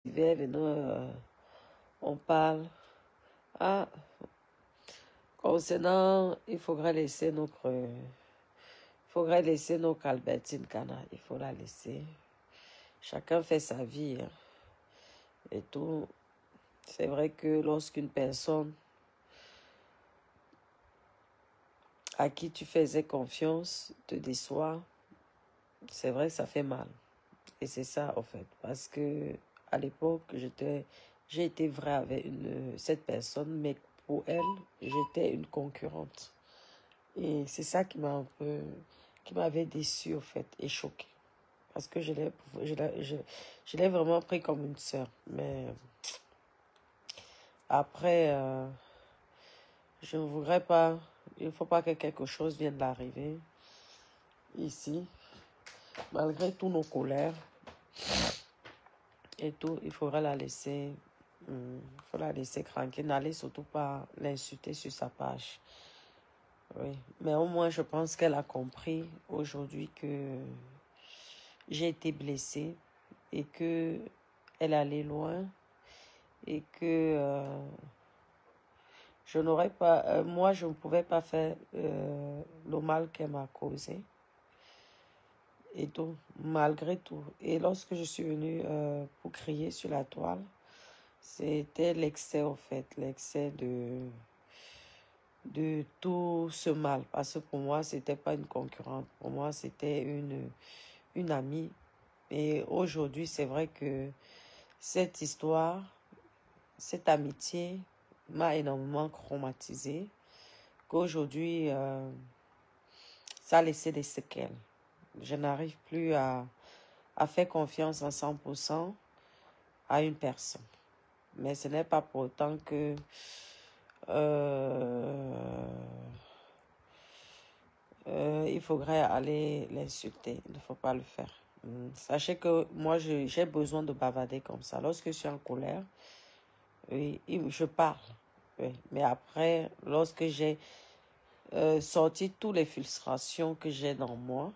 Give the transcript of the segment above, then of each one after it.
Maintenant, on parle. Ah, concernant, il faudrait laisser nos Albertine Cana. Il faut la laisser. Chacun fait sa vie, hein, et tout. C'est vrai que lorsqu'une personne à qui tu faisais confiance te déçoit, c'est vrai que ça fait mal. Et c'est ça, en fait. Parce que à l'époque, j'ai été vrai avec cette personne, mais pour elle, j'étais une concurrente. Et c'est ça qui m'avait déçu, en fait, et choqué. Parce que je l'ai vraiment pris comme une sœur. Mais après, je ne voudrais pas, il ne faut pas que quelque chose vienne d'arriver ici. Malgré tous nos colères et tout, il faudra la laisser, il faut la laisser tranquille. N'allez surtout pas l'insulter sur sa page. Oui, mais au moins, je pense qu'elle a compris aujourd'hui que j'ai été blessée et que elle allait loin et que je n'aurais pas, moi, je ne pouvais pas faire le mal qu'elle m'a causé. Et tout, malgré tout. Et lorsque je suis venue pour crier sur la toile, c'était l'excès, en fait, l'excès de tout ce mal. Parce que pour moi, c'était pas une concurrente. Pour moi, c'était une amie. Et aujourd'hui, c'est vrai que cette histoire, cette amitié m'a énormément traumatisée. Qu'aujourd'hui, ça a laissé des séquelles. Je n'arrive plus à faire confiance à 100% à une personne. Mais ce n'est pas pour autant que il faudrait aller l'insulter. Il ne faut pas le faire. Sachez que moi, j'ai besoin de bavarder comme ça. Lorsque je suis en colère, oui, je parle. Oui. Mais après, lorsque j'ai sorti toutes les frustrations que j'ai dans moi,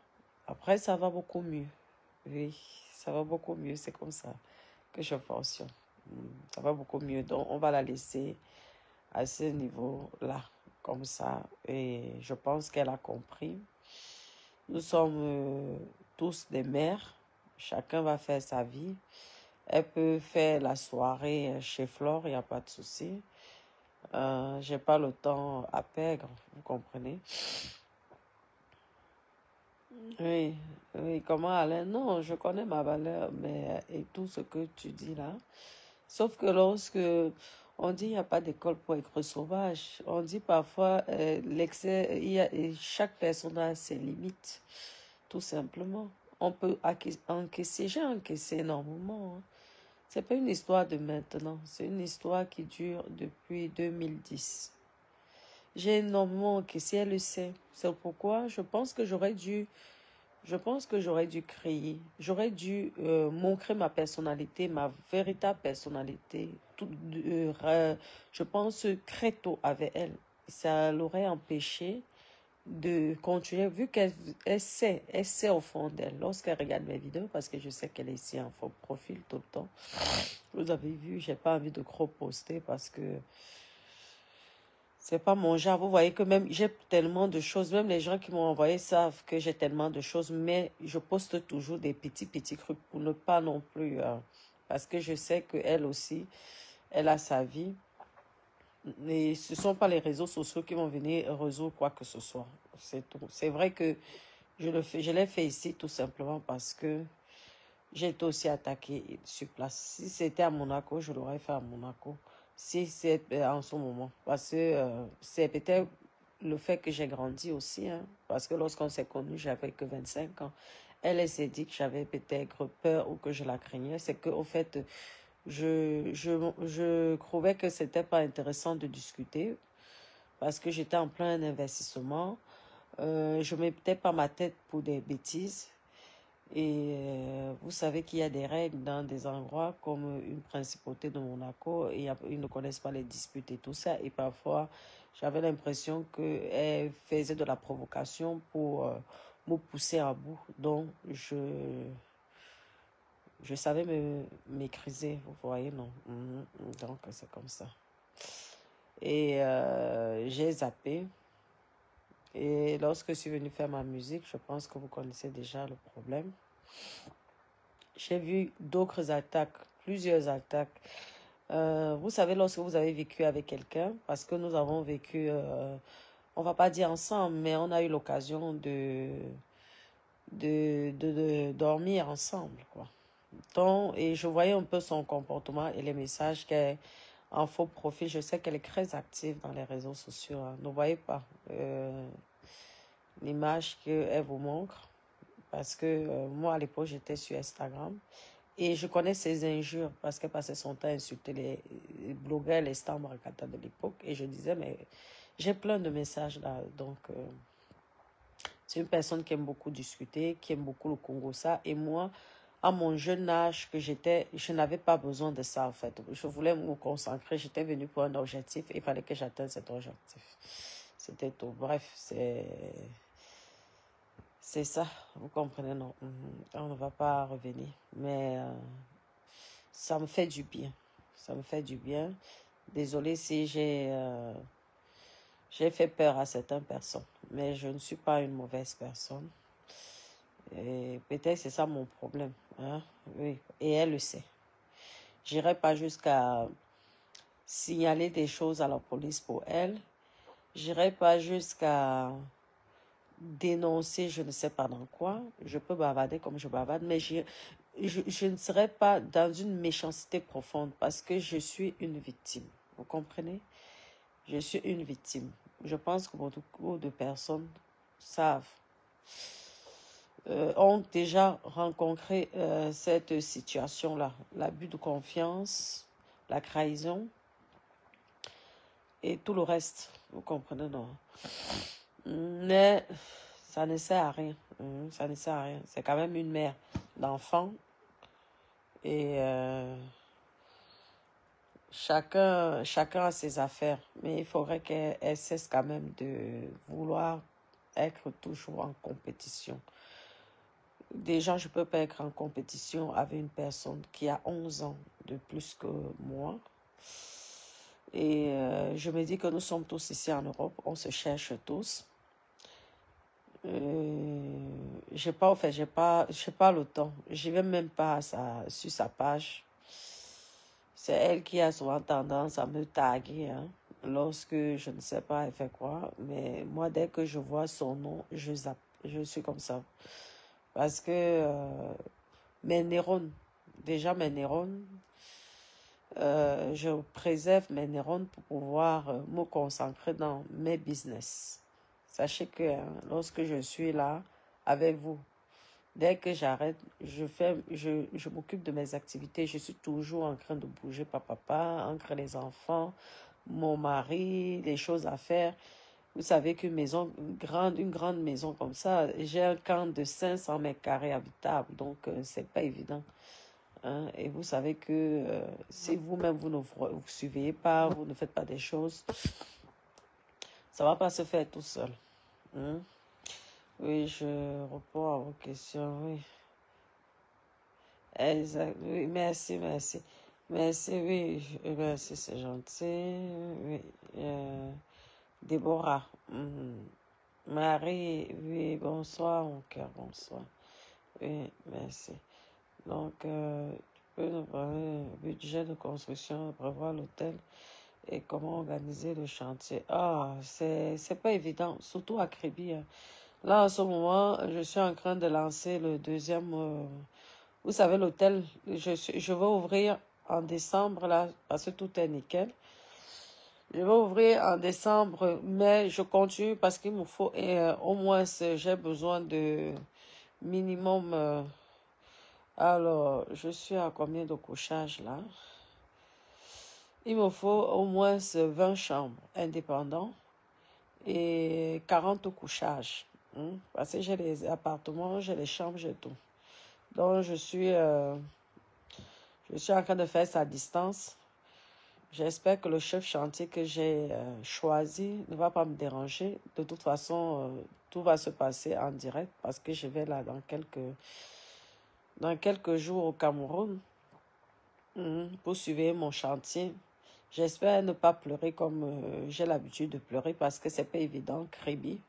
après, ça va beaucoup mieux. Oui, ça va beaucoup mieux. C'est comme ça que je fonctionne. Ça va beaucoup mieux. Donc, on va la laisser à ce niveau-là, comme ça. Et je pense qu'elle a compris. Nous sommes tous des mères. Chacun va faire sa vie. Elle peut faire la soirée chez Flore, il n'y a pas de souci. J'ai pas le temps à perdre, vous comprenez? Oui, oui, comment Alain? Non, je connais ma valeur, mais et tout ce que tu dis là. Sauf que lorsque on dit qu'il n'y a pas d'école pour être sauvage, on dit parfois l'excès, chaque personne a ses limites, tout simplement. On peut encaisser, j'ai encaissé énormément. Hein. C'est pas une histoire de maintenant, c'est une histoire qui dure depuis 2010. J'ai énormément encaissé, elle le sait. C'est pourquoi je pense que j'aurais dû crier. J'aurais dû montrer ma personnalité, ma véritable personnalité. Je pense très tôt avec elle. Ça l'aurait empêché de continuer, vu qu'elle sait au fond d'elle. Lorsqu'elle regarde mes vidéos, parce que je sais qu'elle est ici en faux profil tout le temps. Vous avez vu, j'ai pas envie de trop poster parce que c'est pas mon genre. Vous voyez que même j'ai tellement de choses. Même les gens qui m'ont envoyé savent que j'ai tellement de choses. Mais je poste toujours des petits trucs pour ne pas non plus. Parce que je sais qu'elle aussi, elle a sa vie. Et ce ne sont pas les réseaux sociaux qui vont venir résoudre quoi que ce soit. C'est tout. C'est vrai que je l'ai fait ici tout simplement parce que j'ai été aussi attaquée sur place. Si c'était à Monaco, je l'aurais fait à Monaco. Si c'est en ce moment. Parce que c'est peut-être le fait que j'ai grandi aussi. Hein, parce que lorsqu'on s'est connus, j'avais que 25 ans. Elle s'est dit que j'avais peut-être peur ou que je la craignais. C'est qu'au fait, je trouvais que c'était pas intéressant de discuter. Parce que j'étais en plein investissement. Je ne mettais pas ma tête pour des bêtises. Et vous savez qu'il y a des règles dans des endroits comme une principauté de Monaco et ils ne connaissent pas les disputes et tout ça. Et parfois, j'avais l'impression qu'elle faisait de la provocation pour me pousser à bout. Donc, Je savais maîtriser, vous voyez, non. Donc, c'est comme ça. Et j'ai zappé. Et lorsque je suis venue faire ma musique, je pense que vous connaissez déjà le problème. J'ai vu d'autres attaques, plusieurs attaques. Vous savez, lorsque vous avez vécu avec quelqu'un, parce que nous avons vécu, on va pas dire ensemble, mais on a eu l'occasion de dormir ensemble, quoi. Donc, et je voyais un peu son comportement et les messages qu'elle en faux profil. Je sais qu'elle est très active dans les réseaux sociaux. Hein. Ne voyez pas l'image qu'elle vous montre. Parce que moi, à l'époque, j'étais sur Instagram. Et je connais ses injures parce qu'elle passait son temps à insulter les blogueurs, les stars maracata de l'époque. Et je disais, mais j'ai plein de messages là. Donc, c'est une personne qui aime beaucoup discuter, qui aime beaucoup le Congo-ça. Et moi, à mon jeune âge que j'étais, je n'avais pas besoin de ça en fait. Je voulais me concentrer, j'étais venue pour un objectif, il fallait que j'atteigne cet objectif. C'était tout. Bref, c'est ça, vous comprenez, non? On ne va pas revenir. Mais ça me fait du bien. Ça me fait du bien. Désolée si j'ai fait peur à certaines personnes. Mais je ne suis pas une mauvaise personne. Et peut-être c'est ça mon problème. Hein? Oui. Et elle le sait. J'irai pas jusqu'à signaler des choses à la police pour elle. J'irai pas jusqu'à dénoncer je ne sais pas dans quoi. Je peux bavarder comme je bavarde, mais je ne serai pas dans une méchanceté profonde parce que je suis une victime. Vous comprenez? Je suis une victime. Je pense que beaucoup de personnes savent, ont déjà rencontré cette situation-là. L'abus de confiance, la trahison et tout le reste. Vous comprenez, non? Mais ça ne sert à rien. Ça ne sert à rien. C'est quand même une mère d'enfant. Et chacun a ses affaires. Mais il faudrait qu'elle cesse quand même de vouloir être toujours en compétition. Déjà, je ne peux pas être en compétition avec une personne qui a 11 ans de plus que moi. Et je me dis que nous sommes tous ici en Europe. On se cherche tous. J'ai pas le temps. Je vais même pas sur sa page. C'est elle qui a souvent tendance à me taguer, hein, lorsque je ne sais pas elle fait quoi. Mais moi, dès que je vois son nom, je zappe. Je suis comme ça. Parce que mes neurones, déjà mes neurones, je préserve mes neurones pour pouvoir me concentrer dans mes business. Sachez que lorsque je suis là avec vous, dès que j'arrête, je m'occupe de mes activités. Je suis toujours en train de bouger papa, entre les enfants, mon mari, les choses à faire. Vous savez qu'une maison une grande maison comme ça, j'ai un camp de 500 mètres carrés habitable, donc c'est pas évident. Hein? Et vous savez que si vous-même vous ne vous suivez pas, vous ne faites pas des choses, ça va pas se faire tout seul. Hein? Oui, je réponds à vos questions, oui. Exact, oui, merci, merci. Merci, oui, merci, c'est gentil. Oui, Déborah. Marie, oui, bonsoir, mon cœur, bonsoir. Oui, merci. Donc, tu peux nous parler du budget de construction, prévoir l'hôtel et comment organiser le chantier. Ah, c'est pas évident, surtout à Créby. Hein. Là, en ce moment, je suis en train de lancer le deuxième. Vous savez, l'hôtel, je vais ouvrir en décembre, là, parce que tout est nickel. Je vais ouvrir en décembre, mais je continue parce qu'il me faut, au moins, j'ai besoin de minimum. Alors, je suis à combien de couchages, là? Il me faut au moins 20 chambres indépendantes et 40 couchages. Parce que j'ai les appartements, j'ai les chambres, j'ai tout. Donc, je suis en train de faire ça à distance. J'espère que le chef chantier que j'ai choisi ne va pas me déranger. De toute façon, tout va se passer en direct parce que je vais là dans dans quelques jours au Cameroun pour suivre mon chantier. J'espère ne pas pleurer comme j'ai l'habitude de pleurer parce que c'est pas évident, Kribi,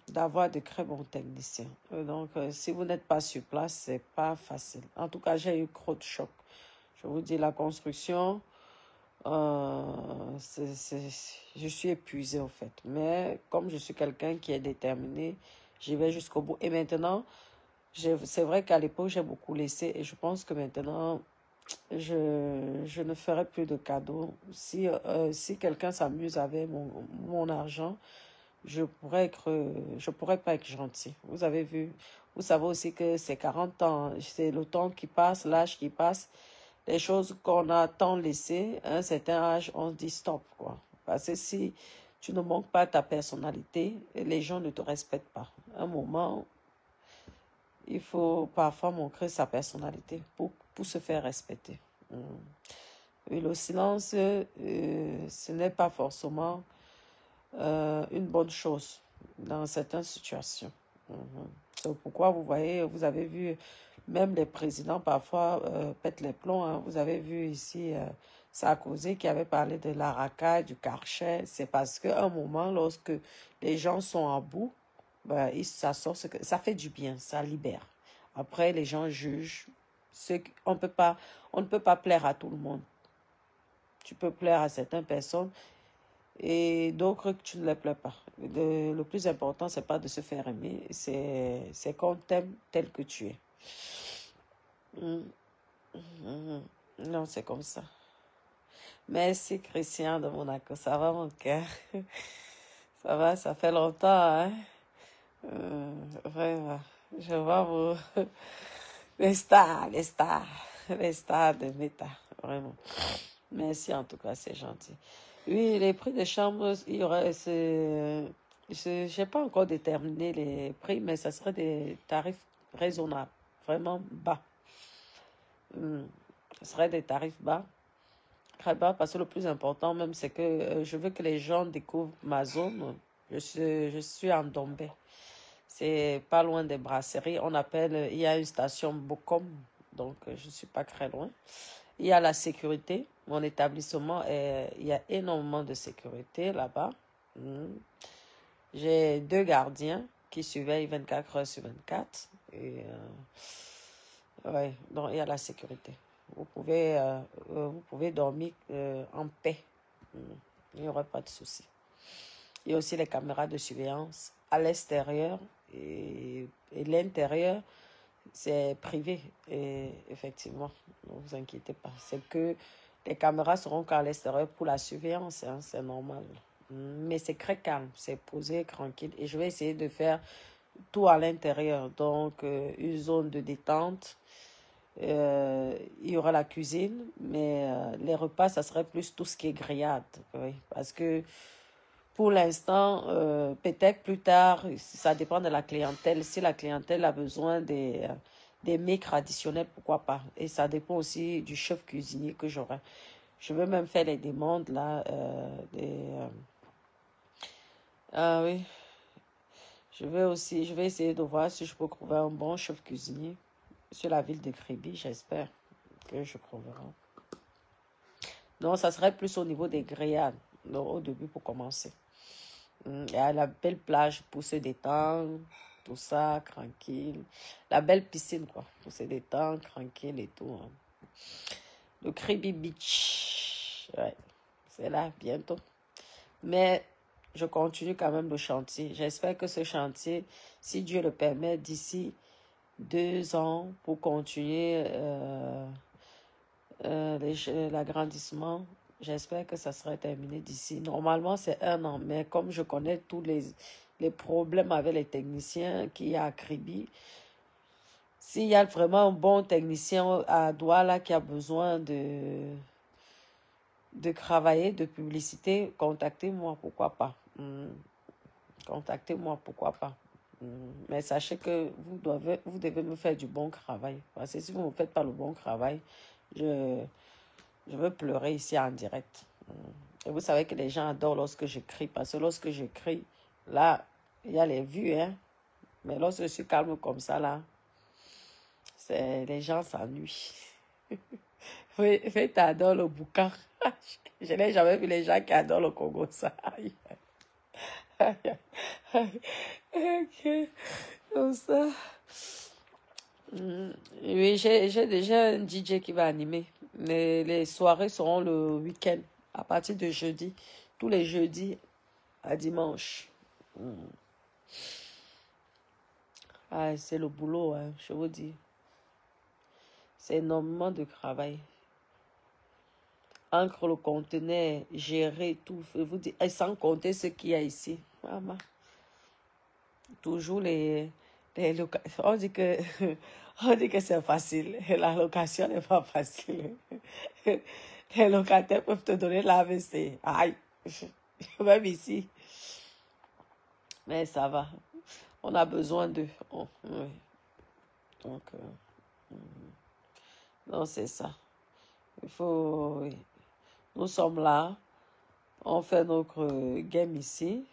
d'avoir de très bons techniciens. Donc, si vous n'êtes pas sur place, c'est pas facile. En tout cas, j'ai eu trop de choc. Je vous dis, la construction, je suis épuisée au fait. Mais comme je suis quelqu'un qui est déterminé, j'y vais jusqu'au bout. Et maintenant, c'est vrai qu'à l'époque, j'ai beaucoup laissé. Et je pense que maintenant, je ne ferai plus de cadeaux. Si quelqu'un s'amuse avec mon argent, je pourrais pas être gentil. Vous avez vu, vous savez aussi que c'est 40 ans, c'est le temps qui passe, l'âge qui passe. Les choses qu'on a tant laissées, à un certain âge, on se dit stop, quoi. Parce que si tu ne manques pas ta personnalité, les gens ne te respectent pas. À un moment, il faut parfois montrer sa personnalité pour se faire respecter. Et le silence, ce n'est pas forcément une bonne chose dans certaines situations. C'est pourquoi vous voyez, vous avez vu, même les présidents parfois pètent les plombs. Hein. Vous avez vu ici Sarkozy qui avait parlé de la racaille, du Karcher. C'est parce qu'à un moment, lorsque les gens sont en bout, ben, ça fait du bien, ça libère. Après, les gens jugent. On ne peut pas plaire à tout le monde. Tu peux plaire à certaines personnes et d'autres que tu ne les plais pas. Le plus important, c'est pas de se faire aimer, c'est qu'on t'aime tel que tu es. Non, c'est comme ça. Merci Christian de Monaco, ça va mon cœur. Ça va, ça fait longtemps, hein. Vraiment, je vois vos... les stars de Meta, vraiment. Merci en tout cas, c'est gentil. Oui, les prix de chambre, il y aurait... Je n'ai pas encore déterminé les prix, mais ça serait des tarifs raisonnables, vraiment bas. Ce serait des tarifs bas, très bas, parce que le plus important même, c'est que je veux que les gens découvrent ma zone. Je suis en Dombé. C'est pas loin des brasseries. Il y a une station Bokom, donc je ne suis pas très loin. Il y a la sécurité. Mon établissement, il y a énormément de sécurité là-bas. J'ai 2 gardiens qui surveillent 24 heures sur 24. Et, ouais, donc il y a la sécurité. Vous pouvez dormir en paix. Il n'y aura pas de souci. Il y a aussi les caméras de surveillance à l'extérieur et l'intérieur. C'est privé, et effectivement, ne vous inquiétez pas. C'est que les caméras seront qu'à l'extérieur pour la surveillance, hein, c'est normal. Mais c'est très calme, c'est posé, tranquille. Et je vais essayer de faire tout à l'intérieur. Donc, une zone de détente. Il y aura la cuisine, mais les repas, ça serait plus tout ce qui est grillade. Oui, parce que pour l'instant, peut-être plus tard, ça dépend de la clientèle. Si la clientèle a besoin des mets traditionnels, pourquoi pas. Et ça dépend aussi du chef cuisinier que j'aurai. Je veux même faire les demandes là. Ah oui. Je vais essayer de voir si je peux trouver un bon chef cuisinier sur la ville de Kribi. J'espère que je trouverai. Non, ça serait plus au niveau des grillades, donc, au début pour commencer. Il y a la belle plage pour se détendre, tout ça, tranquille. La belle piscine, quoi, pour se détendre, tranquille et tout. Hein. Le Kribi Beach, ouais, c'est là, bientôt. Mais je continue quand même le chantier. J'espère que ce chantier, si Dieu le permet, d'ici 2 ans, pour continuer l'agrandissement, j'espère que ça sera terminé d'ici. Normalement, c'est 1 an, mais comme je connais tous les problèmes avec les techniciens qu'il y a à Kribi, s'il y a vraiment un bon technicien à Douala qui a besoin de travailler, de publicité, contactez-moi, pourquoi pas. Contactez-moi, pourquoi pas. Mais sachez que vous devez me faire du bon travail. Parce que si vous ne me faites pas le bon travail, je veux pleurer ici en direct. Et vous savez que les gens adorent lorsque j'écris. Parce que lorsque j'écris, là, il y a les vues. Hein? Mais lorsque je suis calme comme ça, là, les gens s'ennuient. Oui, mais t'adores le boucan. Je n'ai jamais vu les gens qui adorent le Congo, ça. Ok, comme ça. Oui, j'ai déjà un DJ qui va animer. Les soirées seront le week-end, à partir de jeudi. Tous les jeudis à dimanche. Ah, c'est le boulot, hein, je vous dis. C'est énormément de travail. Entre le conteneur, gérer tout, je vous dis, et sans compter ce qu'il y a ici. Maman. Toujours on dit que on dit que c'est facile. La location n'est pas facile. Les locataires peuvent te donner l'AVC. Aïe. Même ici. Mais ça va. On a besoin d'eux. Oui. Donc, non, c'est ça. Il faut. Oui. Nous sommes là. On fait notre game ici.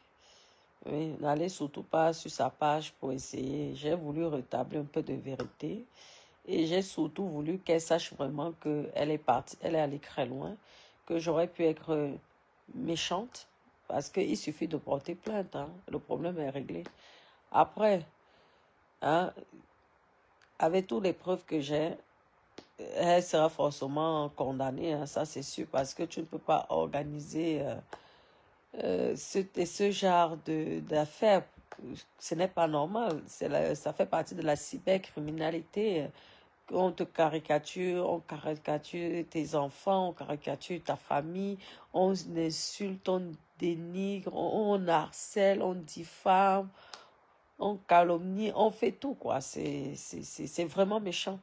Oui, n'allez surtout pas sur sa page pour essayer. J'ai voulu rétablir un peu de vérité. Et j'ai surtout voulu qu'elle sache vraiment qu'elle est partie, elle est allée très loin, que j'aurais pu être méchante, parce qu'il suffit de porter plainte, hein, le problème est réglé. Après, hein, avec toutes les preuves que j'ai, elle sera forcément condamnée, hein, ça c'est sûr, parce que tu ne peux pas organiser ce genre d'affaires. Ce n'est pas normal, ça fait partie de la cybercriminalité. On te caricature, on caricature tes enfants, on caricature ta famille, on insulte, on dénigre, on harcèle, on diffame, on calomnie, on fait tout, quoi. C'est vraiment méchant.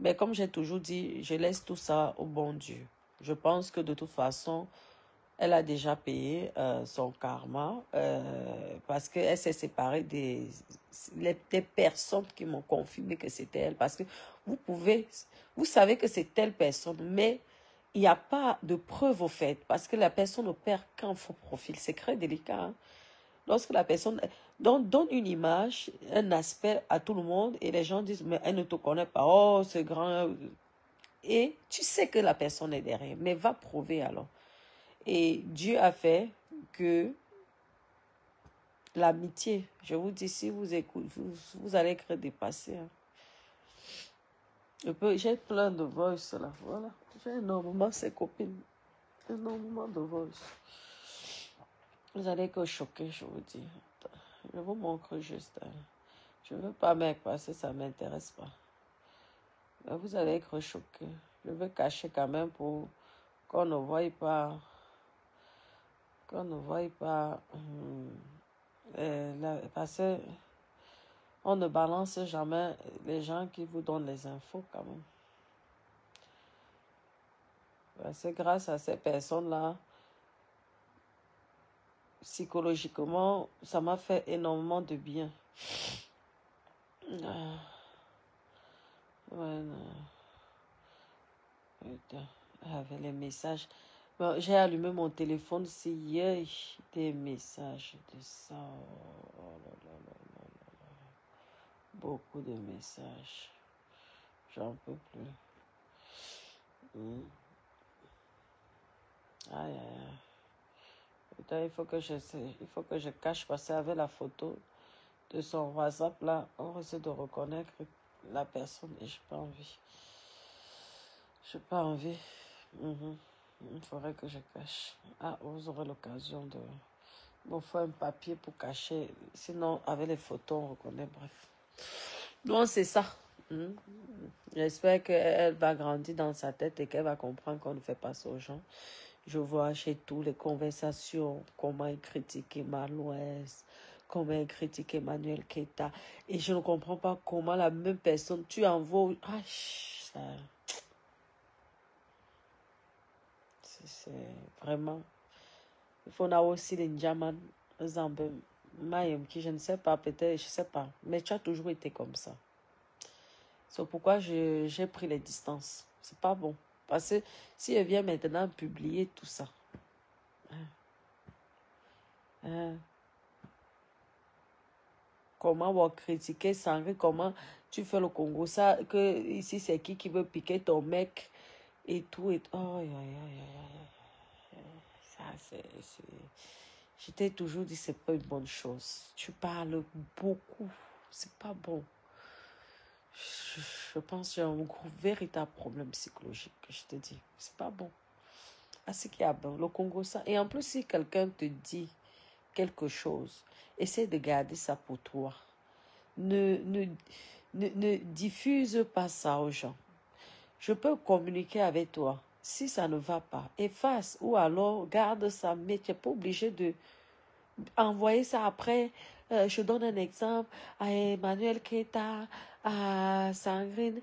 Mais comme j'ai toujours dit, je laisse tout ça au bon Dieu. Je pense que de toute façon, elle a déjà payé son karma parce qu'elle s'est séparée des personnes qui m'ont confirmé que c'était elle. Parce que vous savez que c'est telle personne, mais il n'y a pas de preuve au fait. Parce que la personne opère qu'un faux profil. C'est très délicat. Hein. Lorsque la personne donne une image, un aspect à tout le monde et les gens disent, mais elle ne te connaît pas. Oh, c'est grand. Et tu sais que la personne est derrière, mais va prouver alors. Et Dieu a fait que l'amitié, je vous dis, si vous écoutez, vous allez être dépassé. Hein. J'ai plein de voice là, voilà. J'ai énormément ces copines, énormément de voice. Vous allez être choqués, je vous dis. Je vous montre juste. Hein. Je ne veux pas mec parce que ça ne m'intéresse pas. Mais vous allez être choqués. Je veux cacher quand même pour qu'on ne voie pas. Qu'on ne voie pas. Parce que on ne balance jamais les gens qui vous donnent les infos quand même. C'est grâce à ces personnes-là, psychologiquement, ça m'a fait énormément de bien. Ah, ouais, non. Putain, avec les messages. Bon, j'ai allumé mon téléphone, c'est hier, des messages de ça. Oh là là là là là. Beaucoup de messages. J'en peux plus. Aïe, aïe, aïe. Putain, il faut que je cache parce qu'avec la photo de son WhatsApp là, on risque de reconnaître la personne et j'ai pas envie. J'ai pas envie. Il faudrait que je cache. Ah, vous aurez l'occasion de... Bon, faut un papier pour cacher. Sinon, avec les photos, on reconnaît, bref. Donc, c'est ça. J'espère qu'elle va grandir dans sa tête et qu'elle va comprendre qu'on ne fait pas ça aux gens. Je vois chez tous les conversations comment ils critiquent Malouès, comment ils critiquent Emmanuel Keita. Et je ne comprends pas comment la même personne, tu envoies... Ah, ça... C'est vraiment... Il faut avoir aussi les Ndjaman, exemple, Mayem, qui je ne sais pas, peut-être, je ne sais pas. Mais tu as toujours été comme ça. C'est pourquoi j'ai pris les distances. C'est pas bon. Parce que si elle vient maintenant publier tout ça, hein, Comment on va critiquer Sangré, comment tu fais le Congo, ça, que ici c'est qui veut piquer ton mec et tout. Et... Oh, aïe, aïe, aïe, aïe, aïe. Ça, je t'ai toujours dit, c'est pas une bonne chose. Tu parles beaucoup, c'est pas bon. Je, je pense que j'ai un gros, véritable problème psychologique, je te dis. C'est pas bon. Ah, c'est qu'il y a bon, le Congo, ça. Et en plus, si quelqu'un te dit quelque chose, essaie de garder ça pour toi. Ne diffuse pas ça aux gens. Je peux communiquer avec toi. Si ça ne va pas, efface ou alors garde ça, mais tu n'es pas obligé de envoyer ça après. Je donne un exemple à Emmanuel Keita, à Sangrine,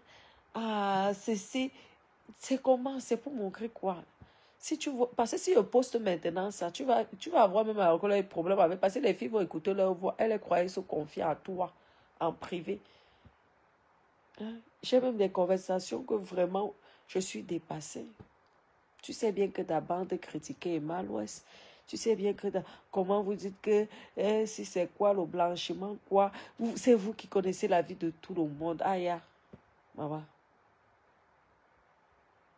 à ceci. C'est comment? C'est pour montrer quoi? Si tu vois, parce que si je poste maintenant ça, tu vas avoir même alors les problèmes avec, parce que les filles vont écouter leur voix, elles croient, se confier à toi en privé. Hein? J'ai même des conversations que vraiment je suis dépassée. Tu sais bien que ta bande critiquée est mal ouest. Tu sais bien que comment vous dites que si c'est quoi le blanchiment, quoi. C'est vous qui connaissez la vie de tout le monde. Aïe, maman.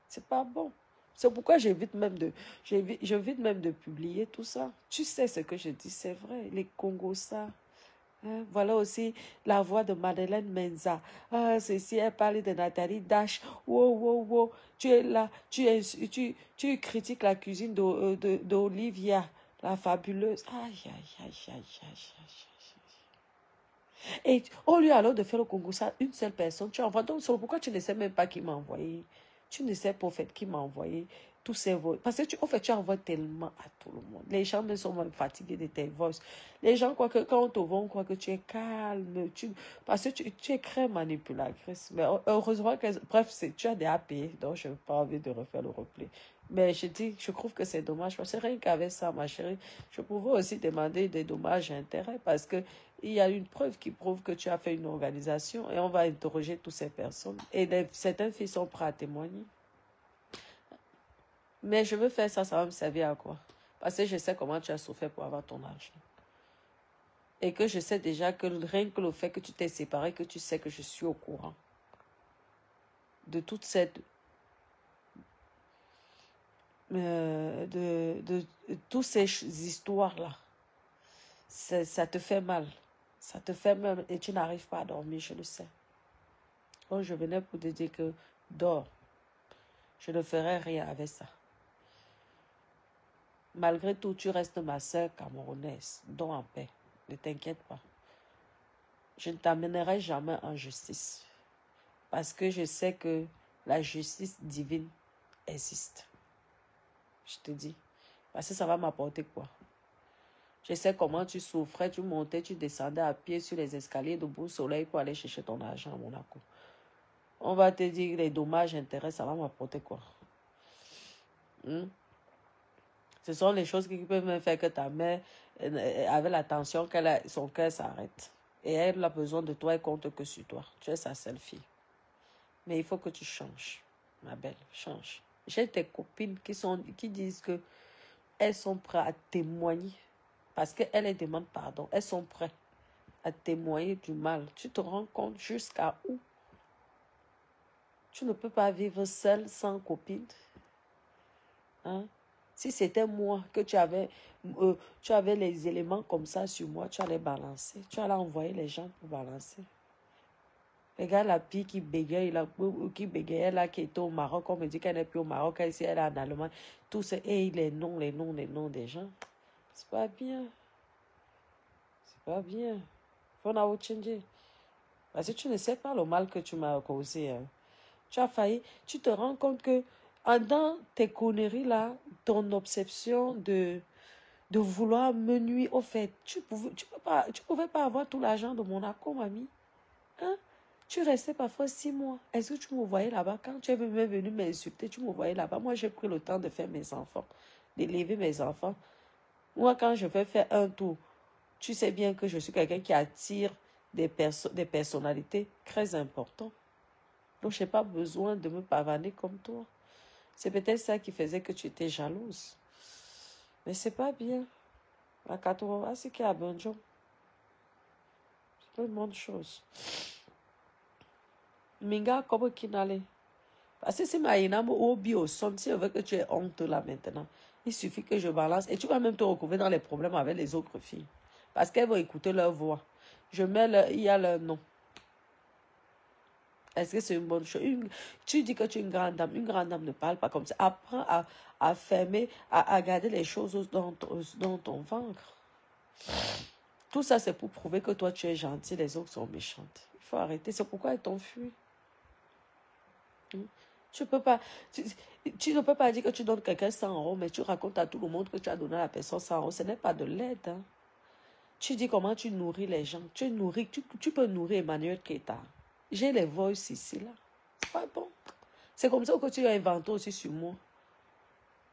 C'est pas bon. C'est pourquoi j'évite même de publier tout ça. Tu sais ce que je dis, c'est vrai. Les Congos, ça. Hein? Voilà aussi la voix de Madeleine Menza. Ah, ceci, elle parle de Nathalie Dash. Wow, wow, wow. Tu es là, tu critiques la cuisine d'Olivia, la fabuleuse. Aïe, aïe, aïe, aïe, aïe, aïe, aïe. Et au lieu alors de faire le Congo, ça, une seule personne, tu envoies. Donc, c'est pourquoi tu ne sais même pas qui m'a envoyé. Tu ne sais pas, au fait, qui m'a envoyé tous ces voix. Parce que, au fait, tu envoies tellement à tout le monde. Les gens ne sont même fatigués de tes voix. Les gens croient que quand on te voit, on croit que tu es calme. Parce que tu es très manipulatrice. Mais heureusement que, bref, tu as des API, donc je n'ai pas envie de refaire le replay. Mais je trouve que c'est dommage. Parce que rien qu'avec ça, ma chérie, je pouvais aussi demander des dommages et intérêts. Parce que il y a une preuve qui prouve que tu as fait une organisation et on va interroger toutes ces personnes. Et certaines filles sont prêtes à témoigner. Mais je veux faire ça, ça va me servir à quoi? Parce que je sais comment tu as souffert pour avoir ton argent. Et que je sais déjà que rien que le fait que tu t'es séparé, que tu sais que je suis au courant de toute cette... de toutes ces histoires-là. Ça te fait mal. Ça te fait mal et tu n'arrives pas à dormir, je le sais. Donc je venais pour te dire que dors. Je ne ferai rien avec ça. Malgré tout, tu restes ma sœur camerounaise. Donc en paix. Ne t'inquiète pas. Je ne t'amènerai jamais en justice. Parce que je sais que la justice divine existe. Je te dis. Parce que ça va m'apporter quoi? Je sais comment tu souffrais, tu montais, tu descendais à pied sur les escaliers de Beau Soleil pour aller chercher ton argent à Monaco. On va te dire les dommages, intérêts, ça va m'apporter quoi? Ce sont les choses qui peuvent même faire que ta mère, avec la tension qu'elle a, son cœur s'arrête. Et elle a besoin de toi et compte que sur toi. Tu es sa seule fille. Mais il faut que tu changes, ma belle, change. J'ai des copines qui disent que elles sont prêtes à témoigner. Parce qu'elles demandent pardon. Elles sont prêtes à témoigner du mal. Tu te rends compte jusqu'à où? Tu ne peux pas vivre seule sans copine. Hein? Si c'était moi que tu avais les éléments comme ça sur moi, tu allais balancer. Tu allais envoyer les gens pour balancer. Regarde la fille qui bégayait là, qui était au Maroc. On me dit qu'elle n'est plus au Maroc, elle est en Allemagne. Tout ça, et les noms des gens. C'est pas bien. C'est pas bien. Faut en changer. Parce que tu ne sais pas le mal que tu m'as causé. Hein. Tu as failli. Tu te rends compte que dans tes conneries là, ton obsession de vouloir me nuire, au fait, tu pouvais pas avoir tout l'argent de Monaco, mamie. Hein? Tu restais parfois 6 mois. Est-ce que tu me voyais là-bas? Quand tu es même venu m'insulter, tu me voyais là-bas. Moi, j'ai pris le temps de faire mes enfants, d'élever mes enfants. Moi, quand je vais faire un tour, tu sais bien que je suis quelqu'un qui attire des personnalités très importantes. Donc, je n'ai pas besoin de me pavaner comme toi. C'est peut-être ça qui faisait que tu étais jalouse. Mais c'est pas bien. La 80, c'est qui a bon job. Une bonne chose. Minga, comme qui n'allait. Parce que si Maïna au bio son, si on veut que tu aies honte là maintenant, il suffit que je balance et tu vas même te retrouver dans les problèmes avec les autres filles. Parce qu'elles vont écouter leur voix. Je mets il y a leur nom. Est-ce que c'est une bonne chose? Tu dis que tu es une grande dame. Une grande dame ne parle pas comme ça. Apprends à fermer, à garder les choses dans ton ventre. Tout ça, c'est pour prouver que toi, tu es gentil, les autres sont méchantes. Il faut arrêter. C'est pourquoi elles t'ont fui. Tu ne peux pas dire que tu donnes quelqu'un 100 €, mais tu racontes à tout le monde que tu as donné à la personne 100 €. Ce n'est pas de l'aide. Hein. Tu dis comment tu nourris les gens. Tu peux nourrir Emmanuel Keita. J'ai les voices ici, là. C'est pas bon. C'est comme ça que tu as inventé aussi sur moi.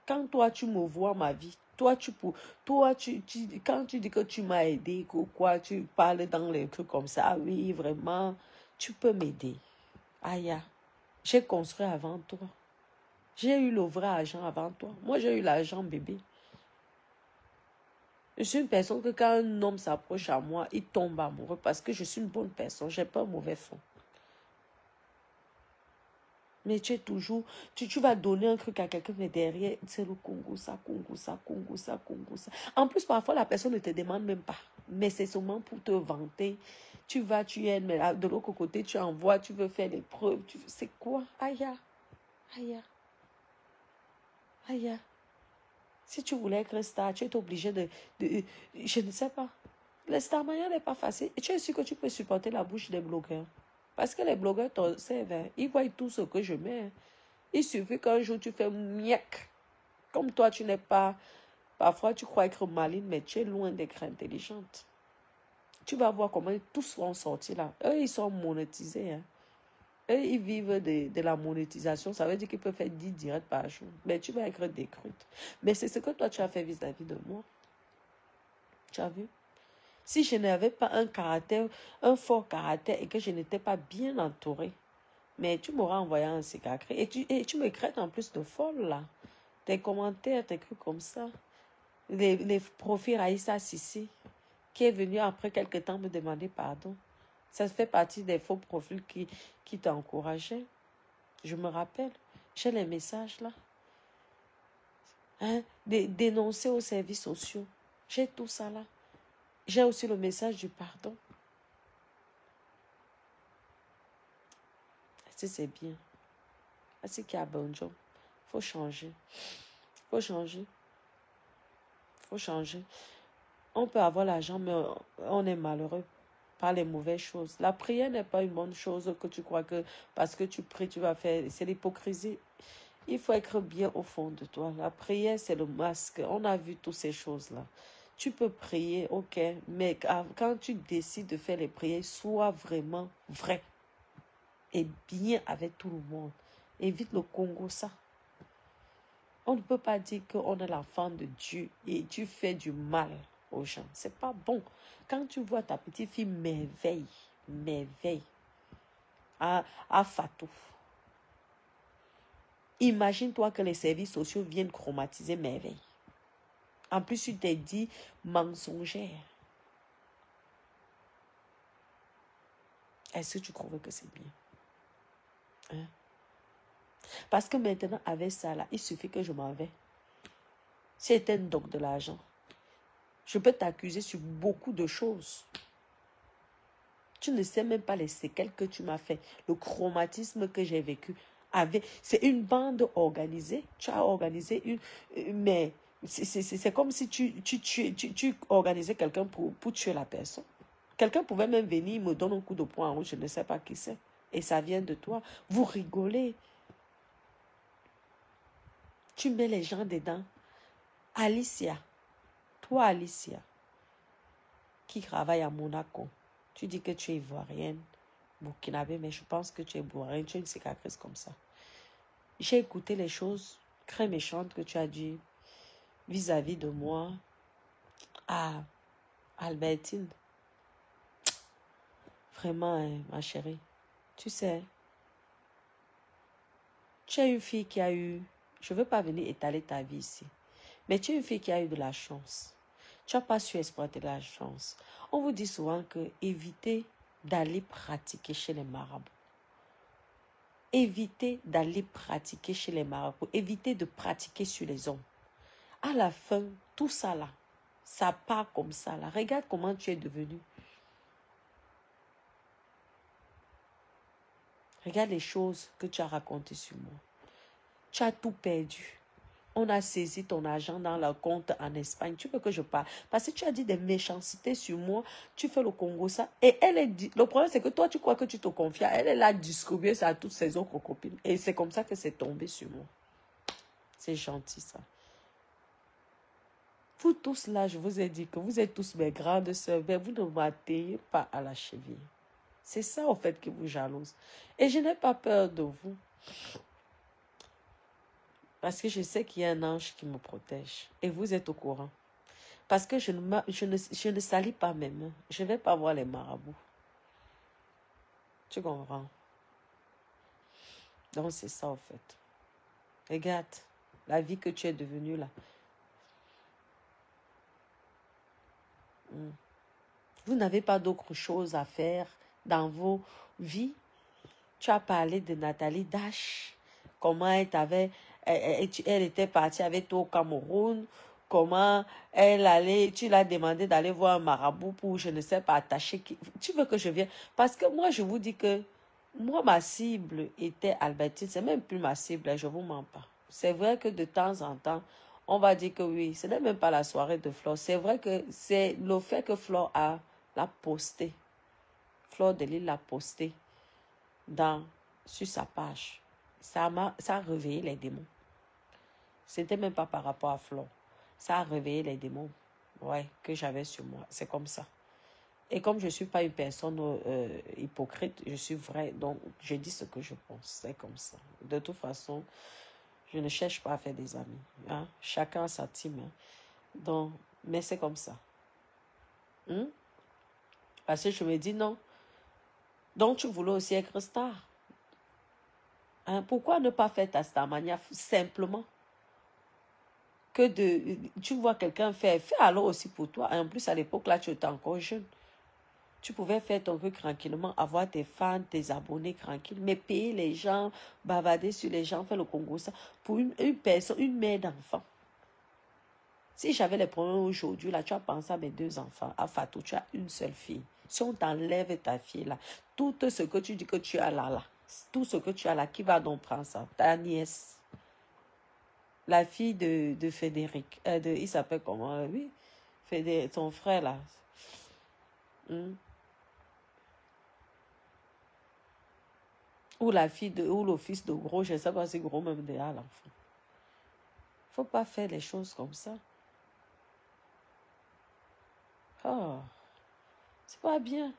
Quand toi, tu me vois ma vie, quand tu dis que tu m'as aidé, quoi, tu parles dans les trucs comme ça, ah oui, vraiment, tu peux m'aider. Aïe, j'ai construit avant toi. J'ai eu le vrai argent avant toi. Moi, j'ai eu l'argent bébé. Je suis une personne que quand un homme s'approche à moi, il tombe amoureux parce que je suis une bonne personne. Je n'ai pas un mauvais fond. Mais tu es toujours, tu vas donner un truc à quelqu'un, mais derrière, c'est le Congo, ça, Congo, ça, Congo, ça, Congo, ça. En plus, parfois, la personne ne te demande même pas. Mais c'est seulement pour te vanter. Tu vas, tu aides, mais de l'autre côté, tu envoies, tu veux faire des preuves. C'est quoi? Aïe, aïe, aïe. Si tu voulais être star, tu es obligé je ne sais pas. Le star mania n'est pas facile. Et tu es sûr que tu peux supporter la bouche des blogueurs. Parce que les blogueurs t'observent. Hein. Ils voient tout ce que je mets. Hein. Il suffit qu'un jour tu fais miac. Comme toi, tu n'es pas... Parfois, tu crois être maligne, mais tu es loin d'être intelligente. Tu vas voir comment tous vont sortir là. Eux, ils sont monétisés. Hein. Eux, ils vivent de la monétisation. Ça veut dire qu'ils peuvent faire 10 directs par jour. Mais tu vas être décrute. Mais c'est ce que toi, tu as fait vis-à-vis de moi. Tu as vu? Si je n'avais pas un fort caractère et que je n'étais pas bien entourée, mais tu m'auras envoyé un cigare. Et tu me craites en plus de folle, là. Tes commentaires, tes trucs comme ça. Les profils Raïssa Sissi, qui est venu après quelque temps me demander pardon. Ça fait partie des faux profils qui t'encourageaient. Je me rappelle. J'ai les messages, là. Hein? Dénoncer aux services sociaux. J'ai tout ça, là. J'ai aussi le message du pardon. C'est bien. C'est qu'il y a bon job. Il faut changer. Il faut changer. Il faut changer. On peut avoir l'argent, mais on est malheureux par les mauvaises choses. La prière n'est pas une bonne chose que tu crois que parce que tu pries, tu vas faire. C'est l'hypocrisie. Il faut être bien au fond de toi. La prière, c'est le masque. On a vu toutes ces choses-là. Tu peux prier, ok, mais quand tu décides de faire les prières, sois vraiment vrai et bien avec tout le monde. Évite le Congo, ça. On ne peut pas dire qu'on est l'enfant de Dieu et tu fais du mal aux gens. C'est pas bon. Quand tu vois ta petite fille merveille à Fatou, imagine-toi que les services sociaux viennent chromatiser merveille. En plus, tu t'es dit mensongère. Est-ce que tu trouves que c'est bien? Hein? Parce que maintenant, avec ça, là, il suffit que je m'en vais. C'est un doc de l'argent. Je peux t'accuser sur beaucoup de choses. Tu ne sais même pas les séquelles que tu m'as fait. Le traumatisme que j'ai vécu. C'est une bande organisée. Tu as organisé une... Mais c'est comme si tu organisais quelqu'un pour tuer la personne. Quelqu'un pouvait même venir, me donner un coup de poing en haut, je ne sais pas qui c'est. Et ça vient de toi. Vous rigolez. Tu mets les gens dedans. Alicia, toi Alicia, qui travaille à Monaco, tu dis que tu es ivoirienne, burkinabé, mais je pense que tu es ivoirienne, tu as une cicatrice comme ça. J'ai écouté les choses très méchantes que tu as dit vis-à-vis de moi à Albertine. Vraiment, hein, ma chérie, tu sais, tu es une fille qui a eu, je ne veux pas venir étaler ta vie ici, mais tu es une fille qui a eu de la chance. Tu n'as pas su exploiter la chance. On vous dit souvent que éviter d'aller pratiquer chez les marabouts. Évitez d'aller pratiquer chez les marabouts. Évitez de pratiquer sur les hommes. À la fin, tout ça là, ça part comme ça là. Regarde comment tu es devenu. Regarde les choses que tu as racontées sur moi. Tu as tout perdu. On a saisi ton argent dans le compte en Espagne. Tu veux que je parle? Parce que tu as dit des méchancetés sur moi. Tu fais le Congo ça. Et elle est... Le problème, c'est que toi, tu crois que tu te confies. Elle est là distribuée ça à toutes ses autres copines. Et c'est comme ça que c'est tombé sur moi. C'est gentil, ça. Vous tous là, je vous ai dit que vous êtes tous mes grandes sœurs. Mais vous ne m'atteignez pas à la cheville. C'est ça, en fait, qui vous jalouse. Et je n'ai pas peur de vous. Parce que je sais qu'il y a un ange qui me protège. Et vous êtes au courant. Parce que je ne salis pas mes mains. Je ne vais pas voir les marabouts. Tu comprends? Donc c'est ça en fait. Regarde, la vie que tu es devenue là. Vous n'avez pas d'autre chose à faire dans vos vies. Tu as parlé de Nathalie Dash. Comment elle était partie avec toi au Cameroun. Comment elle allait, tu l'as demandé d'aller voir un marabout pour, je ne sais pas, attacher. Tu veux que je vienne? Parce que moi, je vous dis que moi, ma cible était Albertine. C'est même plus ma cible, je ne vous mens pas. C'est vrai que de temps en temps, on va dire que oui, ce n'est même pas la soirée de Flore. C'est vrai que c'est le fait que Flore l'a posté. Flore de Lille l'a posté sur sa page. Ça a réveillé les démons. Ce n'était même pas par rapport à Flore. Ça a réveillé les démons, ouais, que j'avais sur moi. C'est comme ça. Et comme je ne suis pas une personne hypocrite, je suis vraie, donc je dis ce que je pense. C'est comme ça. De toute façon, je ne cherche pas à faire des amis. Hein? Chacun a sa team. Hein? Donc, mais c'est comme ça. Parce que je me dis non. Donc, tu voulais aussi être star. Hein? Pourquoi ne pas faire ta starmania simplement? Que tu vois quelqu'un faire, fais alors aussi pour toi. Et en plus, à l'époque, là, tu étais encore jeune. Tu pouvais faire ton truc tranquillement, avoir tes fans, tes abonnés tranquilles, mais payer les gens, bavarder sur les gens, faire le Congo, ça, pour une personne, une mère d'enfant. Si j'avais les problèmes aujourd'hui, là, tu as pensé à mes 2 enfants. À Fatou, tu as une seule fille. Si on t'enlève ta fille, là, tout ce que tu dis que tu as là, tout ce que tu as là, qui va donc prendre ça? Ta nièce. La fille de Frédéric. Il s'appelle comment? Oui. Frédéric, ton frère, là. Ou la fille ou le fils de Gros, je ne sais pas si Gros même derrière l'enfant. Il ne faut pas faire les choses comme ça. Oh, c'est pas bien.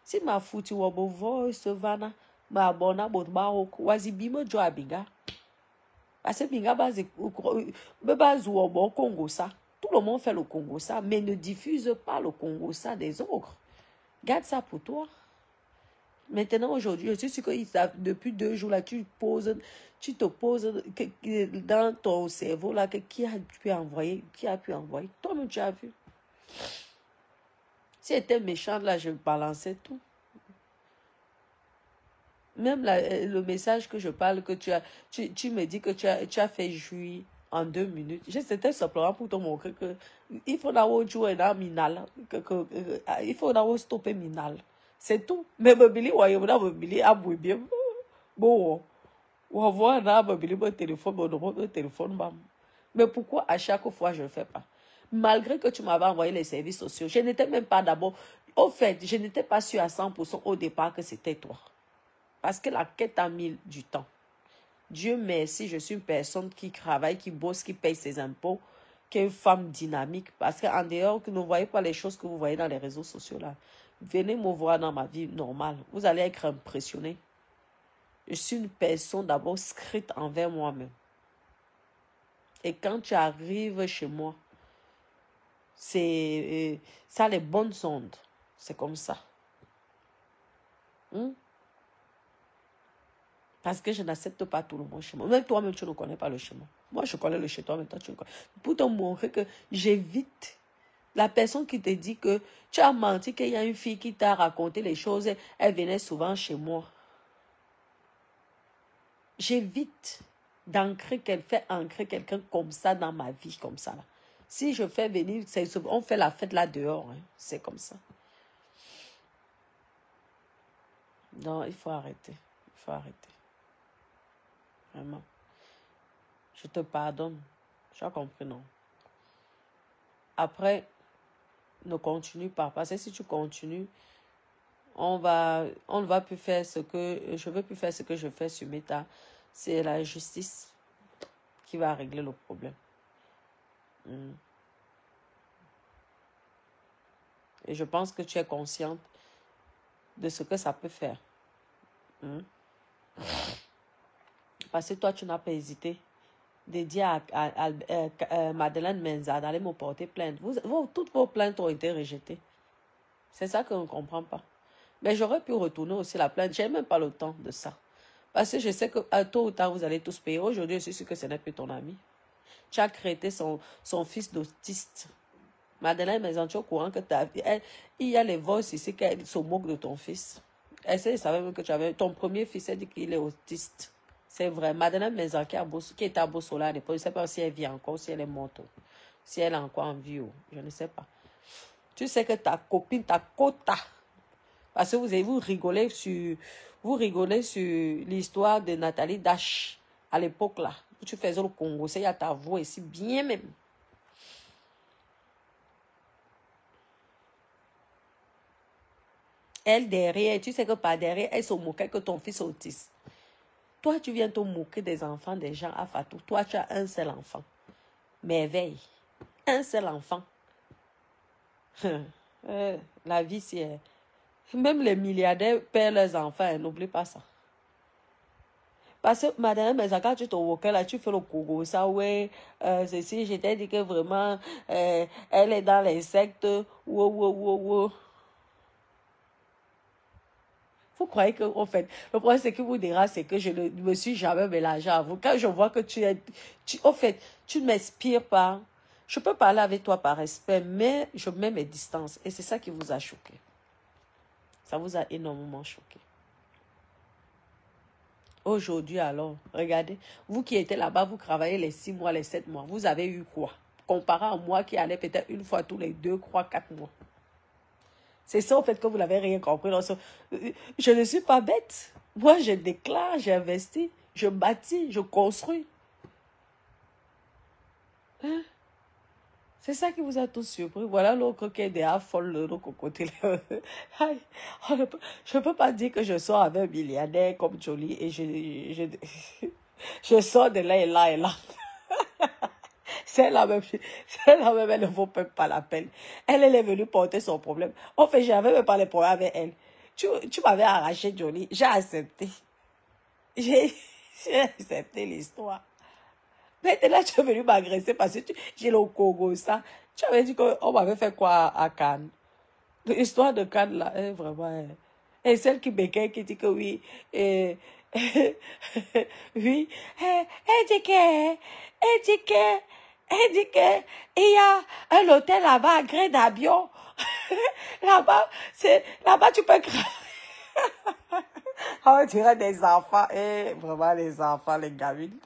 Si ma foutu wabo voice vana, ma bona bot ma wazibimo jo abinga. Parce que binga base au Congo ça. Tout le monde fait le Congo ça, mais ne diffuse pas le Congo ça des autres. Garde ça pour toi. Maintenant, aujourd'hui, je suis sûr que depuis 2 jours, là, tu te poses dans ton cerveau, là, qui a pu envoyer, Toi-même, tu as vu. Si elle était méchante, là, je balançais tout. Même le message que je parle, que tu me dis que tu as fait jouir en 2 minutes. C'était simplement pour te montrer que il faut d'abord jouer dans Minal. Il faut d'abord stopper Minal. C'est tout. Mais Babili, ouais, on a Babili à bien. Bon, on voit là, Babili, mon téléphone, mon numéro de téléphone, mam. Mais pourquoi à chaque fois je ne le fais pas? Malgré que tu m'avais envoyé les services sociaux, je n'étais même pas d'abord. Au fait, je n'étais pas sûre à 100% au départ que c'était toi. Parce que la quête a mis du temps. Dieu merci, je suis une personne qui travaille, qui bosse, qui paye ses impôts, qui est une femme dynamique. Parce qu'en dehors, que vous ne voyez pas les choses que vous voyez dans les réseaux sociaux là. Venez me voir dans ma vie normale. Vous allez être impressionné. Je suis une personne d'abord scrite envers moi-même. Et quand tu arrives chez moi, c'est ça les bonnes ondes. C'est comme ça. Parce que je n'accepte pas tout le monde chez moi. Même toi-même, tu ne connais pas le chez moi. Moi, je connais le chez toi, mais toi, tu ne connais pas. Pour te montrer que j'évite La personne qui te dit que tu as menti, qu'il y a une fille qui t'a raconté les choses, elle venait souvent chez moi. J'évite faire ancrer quelqu'un comme ça dans ma vie, comme ça. Là. Si je fais venir, on fait la fête là dehors, hein. C'est comme ça. Non, il faut arrêter. Il faut arrêter. Vraiment. Je te pardonne. Tu as compris, non? Après, ne continue pas. Parce que si tu continues, on ne va plus faire ce que... Je ne veux plus faire ce que je fais sur Meta. C'est la justice qui va régler le problème. Et je pense que tu es consciente de ce que ça peut faire. Parce que toi, tu n'as pas hésité de dire à Madeleine Menza d'aller me porter plainte. Toutes vos plaintes ont été rejetées. C'est ça que je ne comprends pas. Mais j'aurais pu retourner aussi la plainte. Je n'ai même pas le temps de ça. Parce que je sais que tôt ou tard, vous allez tous payer. Aujourd'hui, je suis sûre que ce n'est plus ton ami. Tu as créé son fils d'autiste. Madeleine Menza, tu es au courant que il y a les voix ici qui se moquent de ton fils. Elle savait même que tu avais... Ton premier fils, elle dit qu'il est autiste. C'est vrai. Madeleine Menza qui était à Bossola à l'époque, je ne sais pas si elle vit encore, si elle est morte. Si elle est encore en vie, je ne sais pas. Tu sais que ta copine, ta quota, parce que vous rigolez sur l'histoire de Nathalie Dash à l'époque là, où tu faisais le Congo, c'est il y a ta voix ici, bien même. Elle derrière, tu sais que par derrière, elle se moquait que ton fils est autiste. Toi, tu viens te moquer des enfants des gens à Fatou. Toi, tu as un seul enfant. Merveille. Un seul enfant. La vie, c'est... Même les milliardaires perdent leurs enfants. N'oublie pas ça. Parce que, madame, mais quand tu te moques là, tu fais le Congo. Ça, ouais, ceci, je t'ai dit que vraiment, elle est dans les sectes. Wow. Vous croyez que, en fait, le problème, c'est que vous dira, c'est que je ne me suis jamais mélangée à vous. Quand je vois que en fait, tu ne m'inspires pas. Je peux parler avec toi par respect, mais je mets mes distances. Et c'est ça qui vous a choqué. Ça vous a énormément choqué. Aujourd'hui, alors, regardez, vous qui étiez là-bas, vous travaillez les 6 mois, les 7 mois. Vous avez eu quoi? Comparé à moi qui allais peut-être une fois tous les 2, 3, 4 mois. C'est ça, au fait, que vous n'avez rien compris. Je ne suis pas bête. Moi, je déclare, j'investis, je bâtis, je construis. Hein? C'est ça qui vous a tous surpris. Voilà l'autre qui est déjà folle, l'autre côté. Je ne peux pas dire que je sors avec un milliardaire comme Jolie et je sors de là et là et là. C'est la même, elle ne vaut même pas la peine. Elle est venue porter son problème. En fait, je n'avais même pas les problèmes avec elle. Tu m'avais arraché Johnny, j'ai accepté. J'ai accepté l'histoire. Maintenant, tu es venu m'agresser parce que j'ai le Congo, ça. Tu avais dit qu'on m'avait fait quoi à Cannes? L'histoire de Cannes, là, est vraiment... Et celle qui béquait, qui dit que oui, oui, elle dit qu'il y a un hôtel là-bas à gré d'avion. Là-bas, tu peux cramer. On dirait des enfants. Vraiment, les enfants, les gamines.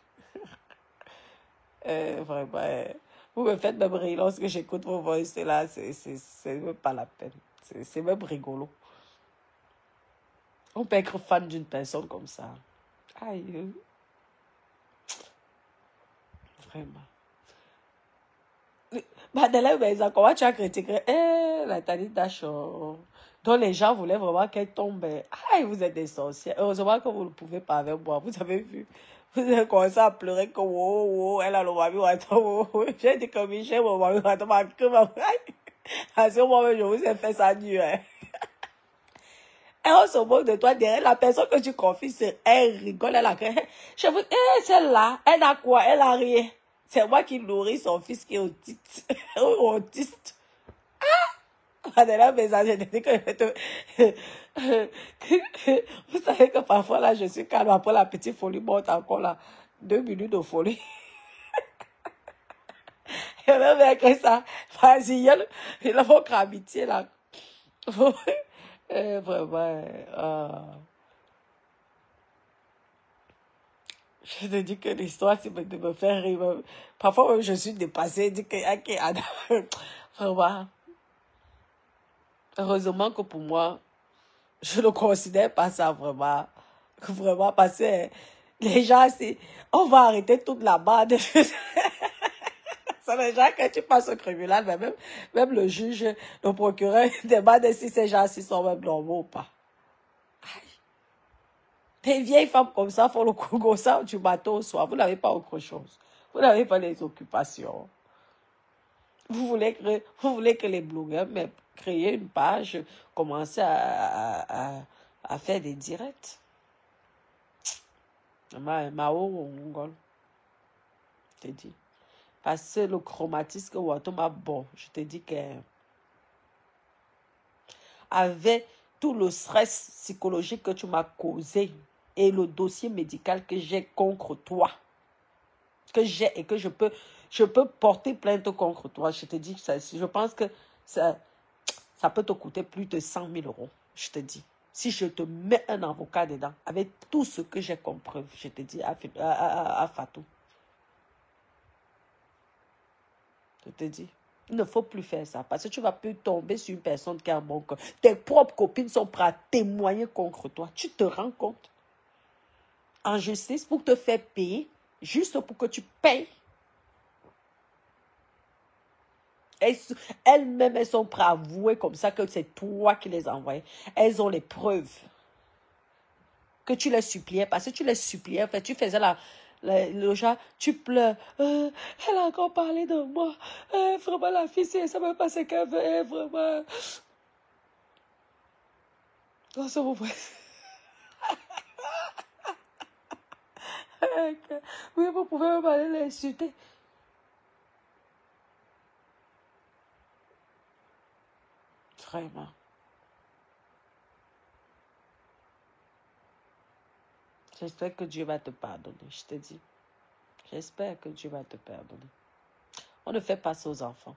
Vraiment, vous me faites même rire lorsque j'écoute vos voix là. C'est même pas la peine. C'est même rigolo. On peut être fan d'une personne comme ça. Aïe. Vraiment. Madeleine, mais comment tu as critiqué? Nathalie Dachon. Donc les gens voulaient vraiment qu'elle tombe. Aïe, vous êtes des sorcières. Heureusement que vous ne pouvez pas avec moi. Vous avez vu. Vous avez commencé à pleurer comme elle a le mami. J'ai dit que Michel, mon mami, à ce moment, je vous ai fait ça nu. Et on se moque de toi derrière la personne que tu confies, elle rigole, elle a créé. Je vous dis, celle-là, elle a quoi? Elle a rien. C'est moi qui nourris son fils qui est autiste. Autiste. Madeleine, mais ça, je te dis que vous savez que parfois, là, je suis calme. Après, la petite folie monte encore, là. 2 minutes de folie. Même avec ça, vas-y, il a votre amitié là. Vraiment, je te dis que l'histoire, c'est de me faire rire. Parfois, même, je suis dépassée. Je dis que, ok, Adam, vraiment. Heureusement que pour moi, je ne considère pas ça vraiment. Vraiment, parce que les gens, on va arrêter toute la bande. C'est les gens, quand tu passes au tribunal, mais même le juge, le procureur, demande si ces gens-ci sont même normaux ou pas. Des vieilles femmes comme ça font le Congo ça du matin au soir. Vous n'avez pas autre chose. Vous n'avez pas les occupations. Vous voulez que les blogueurs mais créer une page, commencer à faire des directs. Mao, je te dis. Parce que le chromatisme que Watoma, bon, je te dis que avec tout le stress psychologique que tu m'as causé et le dossier médical que j'ai contre toi, que j'ai et que je peux porter plainte contre toi, je te dis, je pense que ça peut te coûter plus de 100 000 euros, je te dis. Si je te mets un avocat dedans, avec tout ce que j'ai comme preuve, je te dis à Fatou. Je te dis, il ne faut plus faire ça. Parce que tu vas plus tomber sur une personne qui a un bon cœur. Tes propres copines sont prêtes à témoigner contre toi. Tu te rends compte? En justice, pour te faire payer, juste pour que tu payes. Elles-mêmes, elles sont prêtes à avouer comme ça que c'est toi qui les envoies. Elles ont les preuves que tu les suppliais. Parce que tu les suppliais, en fait, tu faisais le genre, tu pleures. Elle a encore parlé de moi. Vraiment, la fille, ça ne veut pas ce qu'elle veut. Vraiment. Oh, ça vous voit. Oui, vous pouvez même aller l'insulter. Vraiment. J'espère que Dieu va te pardonner, je te dis. J'espère que Dieu va te pardonner. On ne fait pas ça aux enfants.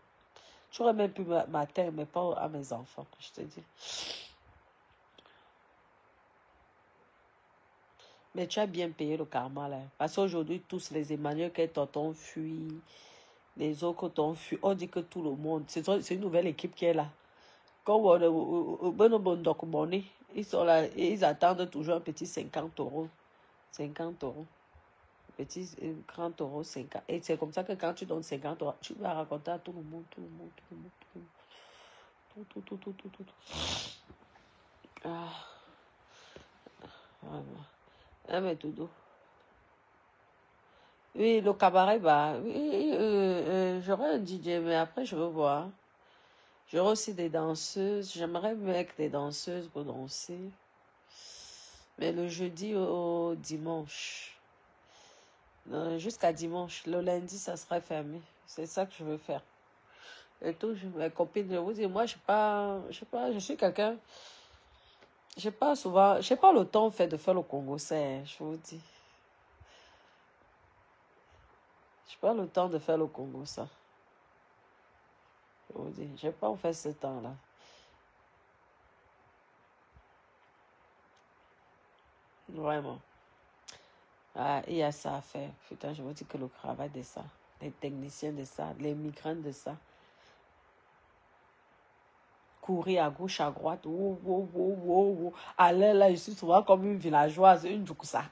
Tu aurais même pu m'atteindre, mais pas à mes enfants, je te dis. Mais tu as bien payé le karma, là. Parce qu'aujourd'hui, tous les Emmanuel qui t'ont fui, les autres t'ont fui, on dit que tout le monde, c'est une nouvelle équipe qui est là. Quand ils sont là, et ils attendent toujours un petit 50 euros. 50 euros. Petit 30 euros, 50. Et c'est comme ça que quand tu donnes 50 euros, tu vas raconter à tout le monde, tout le monde, tout le monde, tout le monde. Tout. Ah, vraiment. Ah, mais tout doux. Oui, le cabaret, bah, oui, j'aurais un DJ, mais après, je veux voir. J'aurai aussi des danseuses. J'aimerais mettre des danseuses pour danser. Mais le jeudi au dimanche. Jusqu'à dimanche. Le lundi, ça sera fermé. C'est ça que je veux faire. Et tout, mes copines, je vous dis, moi, je sais pas, je suis quelqu'un. J'ai pas souvent, j'ai pas le temps, en fait, de faire le Congo, je vous dis. J'ai pas le temps de faire le Congo, ça. Je vous dis, j'ai pas en fait ce temps-là. Vraiment. Ah, il y a ça à faire. Putain, je vous dis que le travail de ça, les techniciens de ça, les migrants de ça. Courir à gauche, à droite. Aller là, je suis souvent comme une villageoise, une ça.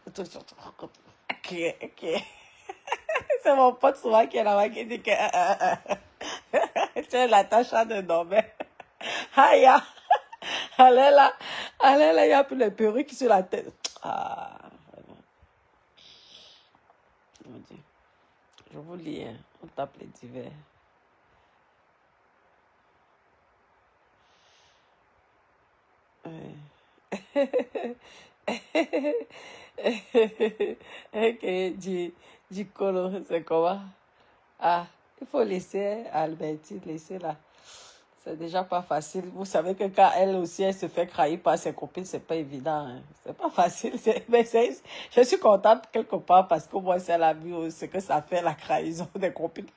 C'est mon pote souvent qui est là-bas qui dit que tu es la tâche de nommer. Aïe, allez là, il y a plus les perruques sur la tête. Ah, vraiment. Je vous lis, hein. On tape les divers. Ok, du color, c'est comment? Ah, il faut laisser Albertine, laisser là. C'est déjà pas facile. Vous savez que quand elle aussi, elle se fait trahir par ses copines, c'est pas évident. Hein. C'est pas facile. Mais je suis contente quelque part parce que moi, c'est la vie, ce que ça fait, la trahison des copines.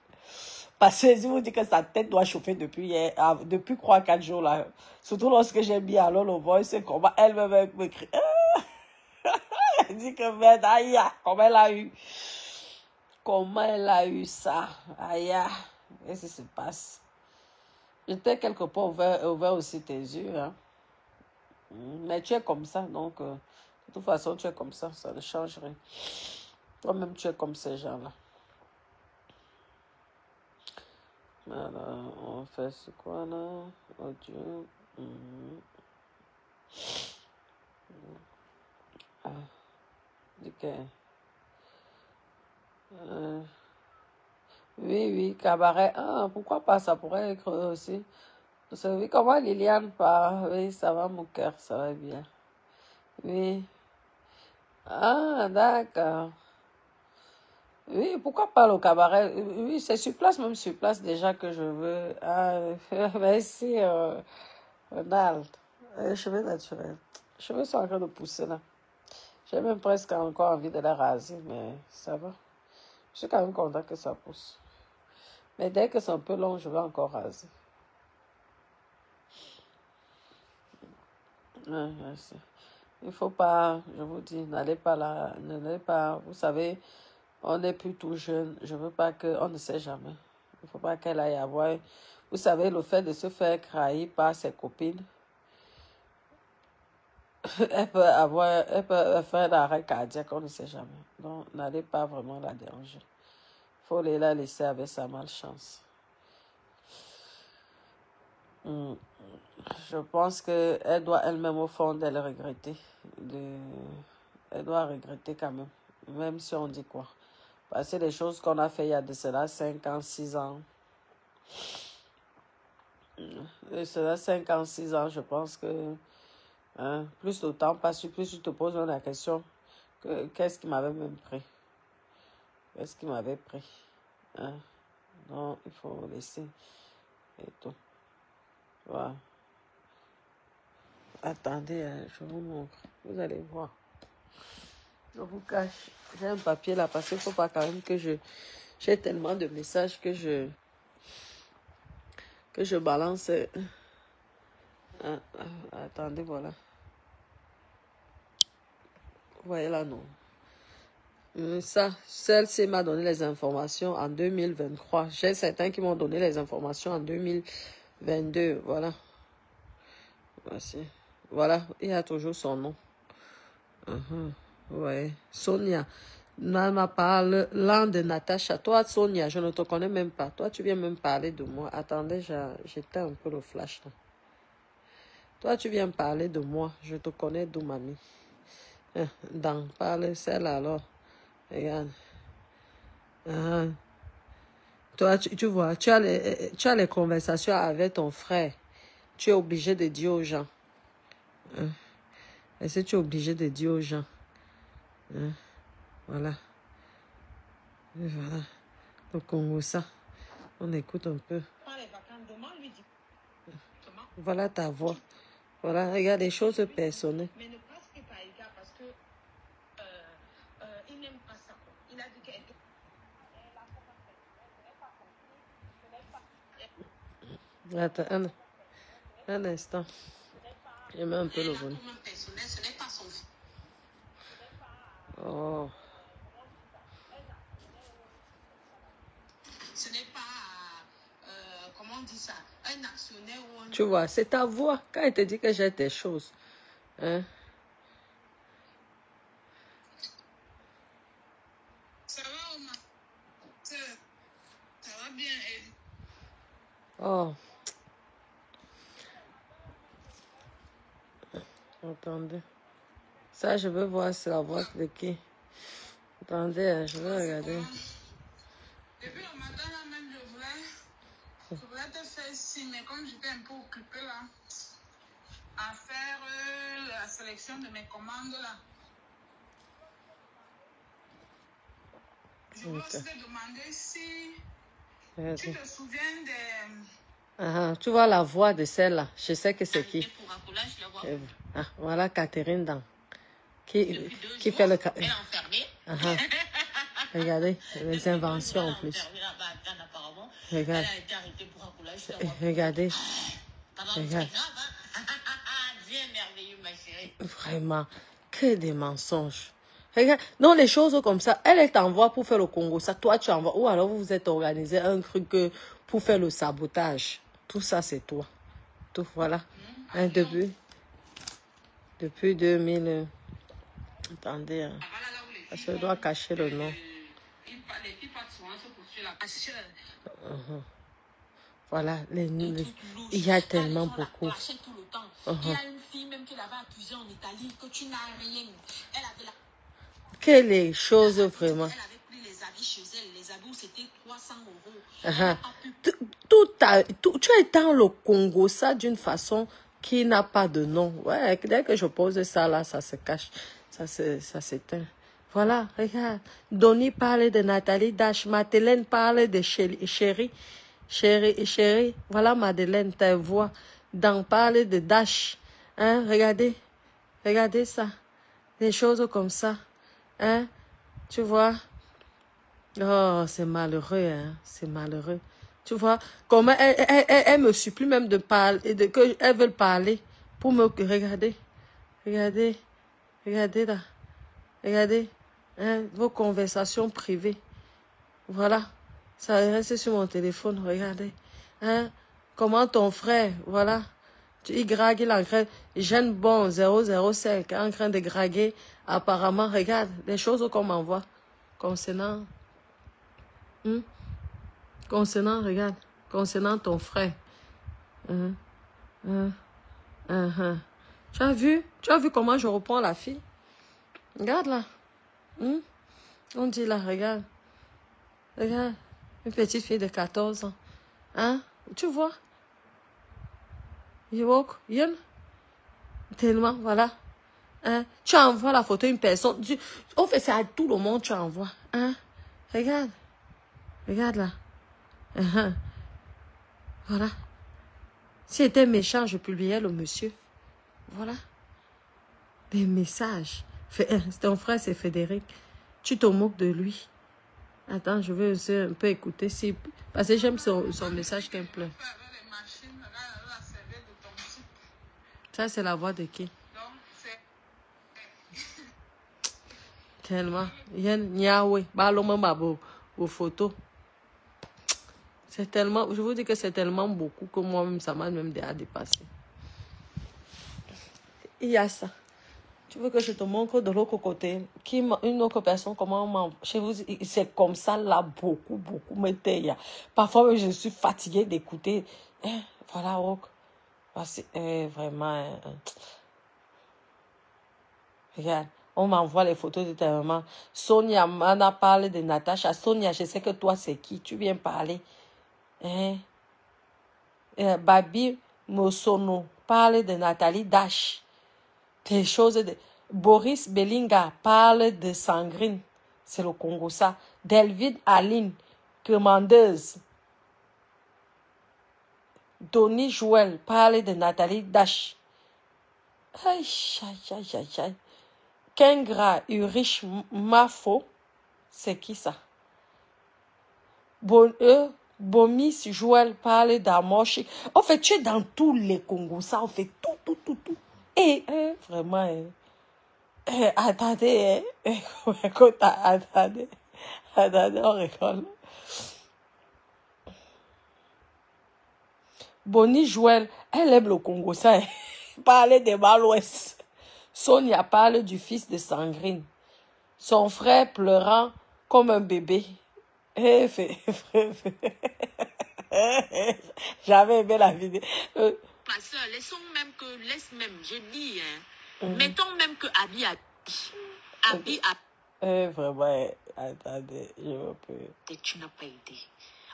Parce que je vous dis que sa tête doit chauffer depuis hier, depuis 3-4 jours là. Surtout lorsque j'ai mis alors le voice, c'est comment elle-même me crie. Elle dit que merde, aïe, comment elle a eu. Comment elle a eu ça? Aïe, qu'est-ce qui se passe? J'étais quelque part ouvert aussi tes yeux. Hein. Mais tu es comme ça, donc de toute façon tu es comme ça ne change rien. Toi-même tu es comme ces gens-là. Alors, on fait ce quoi là? Oh Dieu. Ah, ok. Oui, cabaret. Ah, pourquoi pas, ça pourrait être aussi. Vous savez comment Liliane parle? Oui, ça va mon cœur, ça va bien. Oui. Ah, d'accord. Oui, pourquoi pas le cabaret? Oui, c'est sur place, même sur place déjà que je veux. Ah, merci, Ronald. Cheveux naturels. Les cheveux sont en train de pousser là. J'ai même presque encore envie de les raser, mais ça va. Je suis quand même content que ça pousse. Mais dès que c'est un peu long, je vais encore raser. Ouais, merci. Il faut pas, je vous dis, n'allez pas là, n'allez pas, vous savez, on n'est plus tout jeune. Je veux pas que, on ne sait jamais. Il faut pas qu'elle aille avoir, vous savez, le fait de se faire trahir par ses copines, elle peut faire l'arrêt cardiaque, on ne sait jamais. Donc, n'allez pas vraiment la déranger. Il faut la laisser avec sa malchance. Je pense qu'elle doit elle-même au fond d'elle regretter. Elle doit regretter quand même si on dit quoi. Parce que les choses qu'on a fait il y a de cela 5 ans, 6 ans. De cela 5 ans, 6 ans, je pense que plus le temps passe, plus tu te poses la question qu'est-ce qui m'avait même pris? Qu'est-ce qui m'avait pris? Hein? Non, il faut laisser et tout. Voilà. Attendez, je vous montre. Vous allez voir. Je vous cache. J'ai un papier là parce qu'il ne faut pas quand même que j'ai tellement de messages que je balance. Attendez, voilà. Vous voyez là, non. Celle-ci m'a donné les informations en 2023. J'ai certains qui m'ont donné les informations en 2022. Voilà. Voici. Voilà, il y a toujours son nom. Ouais. Sonia. M'a parle l'un de Natacha. Toi, Sonia, je ne te connais même pas. Toi, tu viens même parler de moi. Attendez, j'étais un peu le flash là. Toi, tu viens parler de moi. Je te connais d'où, mamie. Parle celle alors. Regarde. Toi, tu vois, tu as les conversations avec ton frère. Tu es obligé de dire aux gens. Est-ce que tu es obligé de dire aux gens? Voilà. Et voilà. Le Congo, ça. On écoute un peu. Voilà ta voix. Voilà, regarde les choses personnelles. Mais ne presque pas égard parce que il n'aime pas ça. Il a dit qu'elle attends, un instant. Je mets un peu le volume. Oh. Ce n'est pas, comment on dit ça, un actionnaire ou un... Tu vois, c'est ta voix. Quand elle te dit que j'ai des choses. Hein? Ça va, Oma? Ça va bien, elle. Oh. Attendez. Ça, je veux voir, c'est la voix de qui? Attendez, je vais regarder. Depuis le matin, là même, je voulais te faire signe, mais comme j'étais un peu occupée là, à faire la sélection de mes commandes là. Je veux aussi te demander si tu te souviens de... tu vois la voix de celle-là, je sais que c'est qui. Voilà Catherine Dan. Qui fait le... Elle est enfermée. Regardez, les inventions en plus. Regarde. Regardez. Regarde. Vraiment, que des mensonges. Regarde, non, les choses comme ça, elle t'envoie pour faire le Congo, ça, toi tu envoies, ou alors vous vous êtes organisé un truc pour faire le sabotage. Tout ça, c'est toi. Tout, voilà. Hein, depuis 2000... Attendez, hein. Parce que je dois cacher le nom. Voilà, il y a tellement beaucoup. Il y a une fille même qui l'avait accusée en Italie que tu n'as rien. Elle avait la... Que les choses vraiment. Elle avait pris les habits chez elle. Les habits, c'était 300 €. Tu es dans le Congo, ça d'une façon qui n'a pas de nom. Ouais, dès que je pose ça là, ça se cache. Ça s'éteint. Voilà, regarde. Donny parle de Nathalie Dash. Madeleine parle de Chérie. Chérie. Voilà Madeleine, ta voix. Dan parle de Dash. Hein, regardez ça. Des choses comme ça. Hein, tu vois. Oh, c'est malheureux, hein. C'est malheureux. Tu vois, comment elle me supplie même de parler, qu'elle veut parler pour me regarder. Regardez là. Regardez. Hein, vos conversations privées. Voilà. Ça reste sur mon téléphone. Regardez. Hein, comment ton frère, voilà. Il grague, il en train. Jeune bon 005 en train de graguer. Apparemment, regarde, les choses qu'on m'envoie. Concernant. Regarde. Concernant ton frère. Tu as vu comment je reprends la fille? Regarde là. On dit là, regarde. Regarde. Une petite fille de 14 ans. Hein? Tu vois? Yen. Tellement, voilà. Hein? Tu envoies la photo d'une personne. On fait ça à tout le monde, tu envoies. Hein? Regarde. Regarde là. Voilà. Si était méchant, je publiais le monsieur. Voilà. Des messages. Ton frère, c'est Frédéric. Tu te moques de lui. Attends, je vais aussi un peu écouter. Parce que j'aime son message qu'elle pleure. Ça, c'est la voix de qui? Tellement. Aux photos. C'est tellement, je vous dis que c'est tellement beaucoup que moi-même, ça m'a même déjà dépassé. Il y a ça. Tu veux que je te montre de l'autre côté, une autre personne, comment chez vous, c'est comme ça là, beaucoup, mais parfois, je suis fatiguée d'écouter. Voilà, vraiment. Regarde, on m'envoie les photos de ta maman. Sonia m'en parlé de Natacha. Sonia, je sais que toi, c'est qui? Tu viens parler. Babi Mosono parle de Nathalie Dash. Des choses de... Boris Belinga parle de Sangrine. C'est le Congo, ça. Delvide Aline, commandeuse. Donny Joël parle de Nathalie Dash. Aïe. Kengra Urich Mafo, c'est qui ça? Bomis Joël parle d'Amoshi. En fait, tu es dans tous les Congos, ça, on fait tout. Et vraiment, attendez, attendez, on rigole. Bonnie Joël, elle aime le Congo, ça. Parle des Malouès. Sonia parle du fils de Sangrine. Son frère pleurant comme un bébé. J'avais aimé la vidéo. Pasteur, laisse même, je dis, mettons même que Abi vraiment, attendez, je veux plus. Tu n'as pas aidé.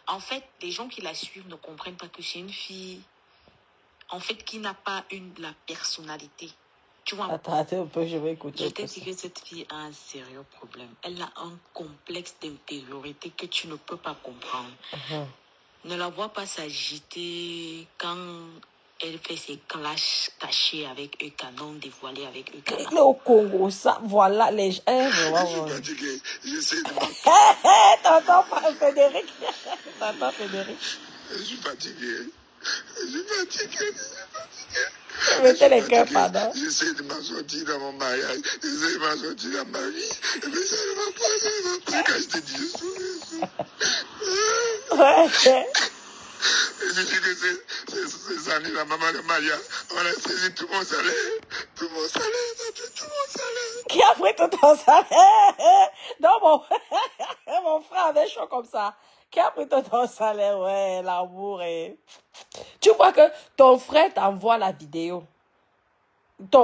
En fait, les gens qui la suivent ne comprennent pas que c'est une fille, en fait, qui n'a pas la personnalité. Tu vois, attendez un peu, je vais écouter. Je t'ai dit que cette fille a un sérieux problème. Elle a un complexe d'infériorité que tu ne peux pas comprendre. Ne la vois pas s'agiter quand elle fait ses clashs cachés avec eux, canon dévoilé avec eux. Le Congo, ça, voilà, les gens. Tonton Frédéric. Tata Frédéric. Je suis fatigué. Je suis fatigué. Mettez les cœurs, pardon. J'essaie de m'en sortir dans mon mariage. J'essaie de m'en sortir dans ma vie. Mais ça ne va pas, ça ne va pas. Quand je te dis, Ouais, je dis que ces années, la maman de Maria, on a saisi tout mon salaire. Tout mon salaire, tout mon salaire. Qui a pris tout ton salaire? Non, mon frère avait chaud comme ça. Qui a pris tout ton salaire? Ouais, l'amour est... Tu vois que ton frère t'envoie la vidéo.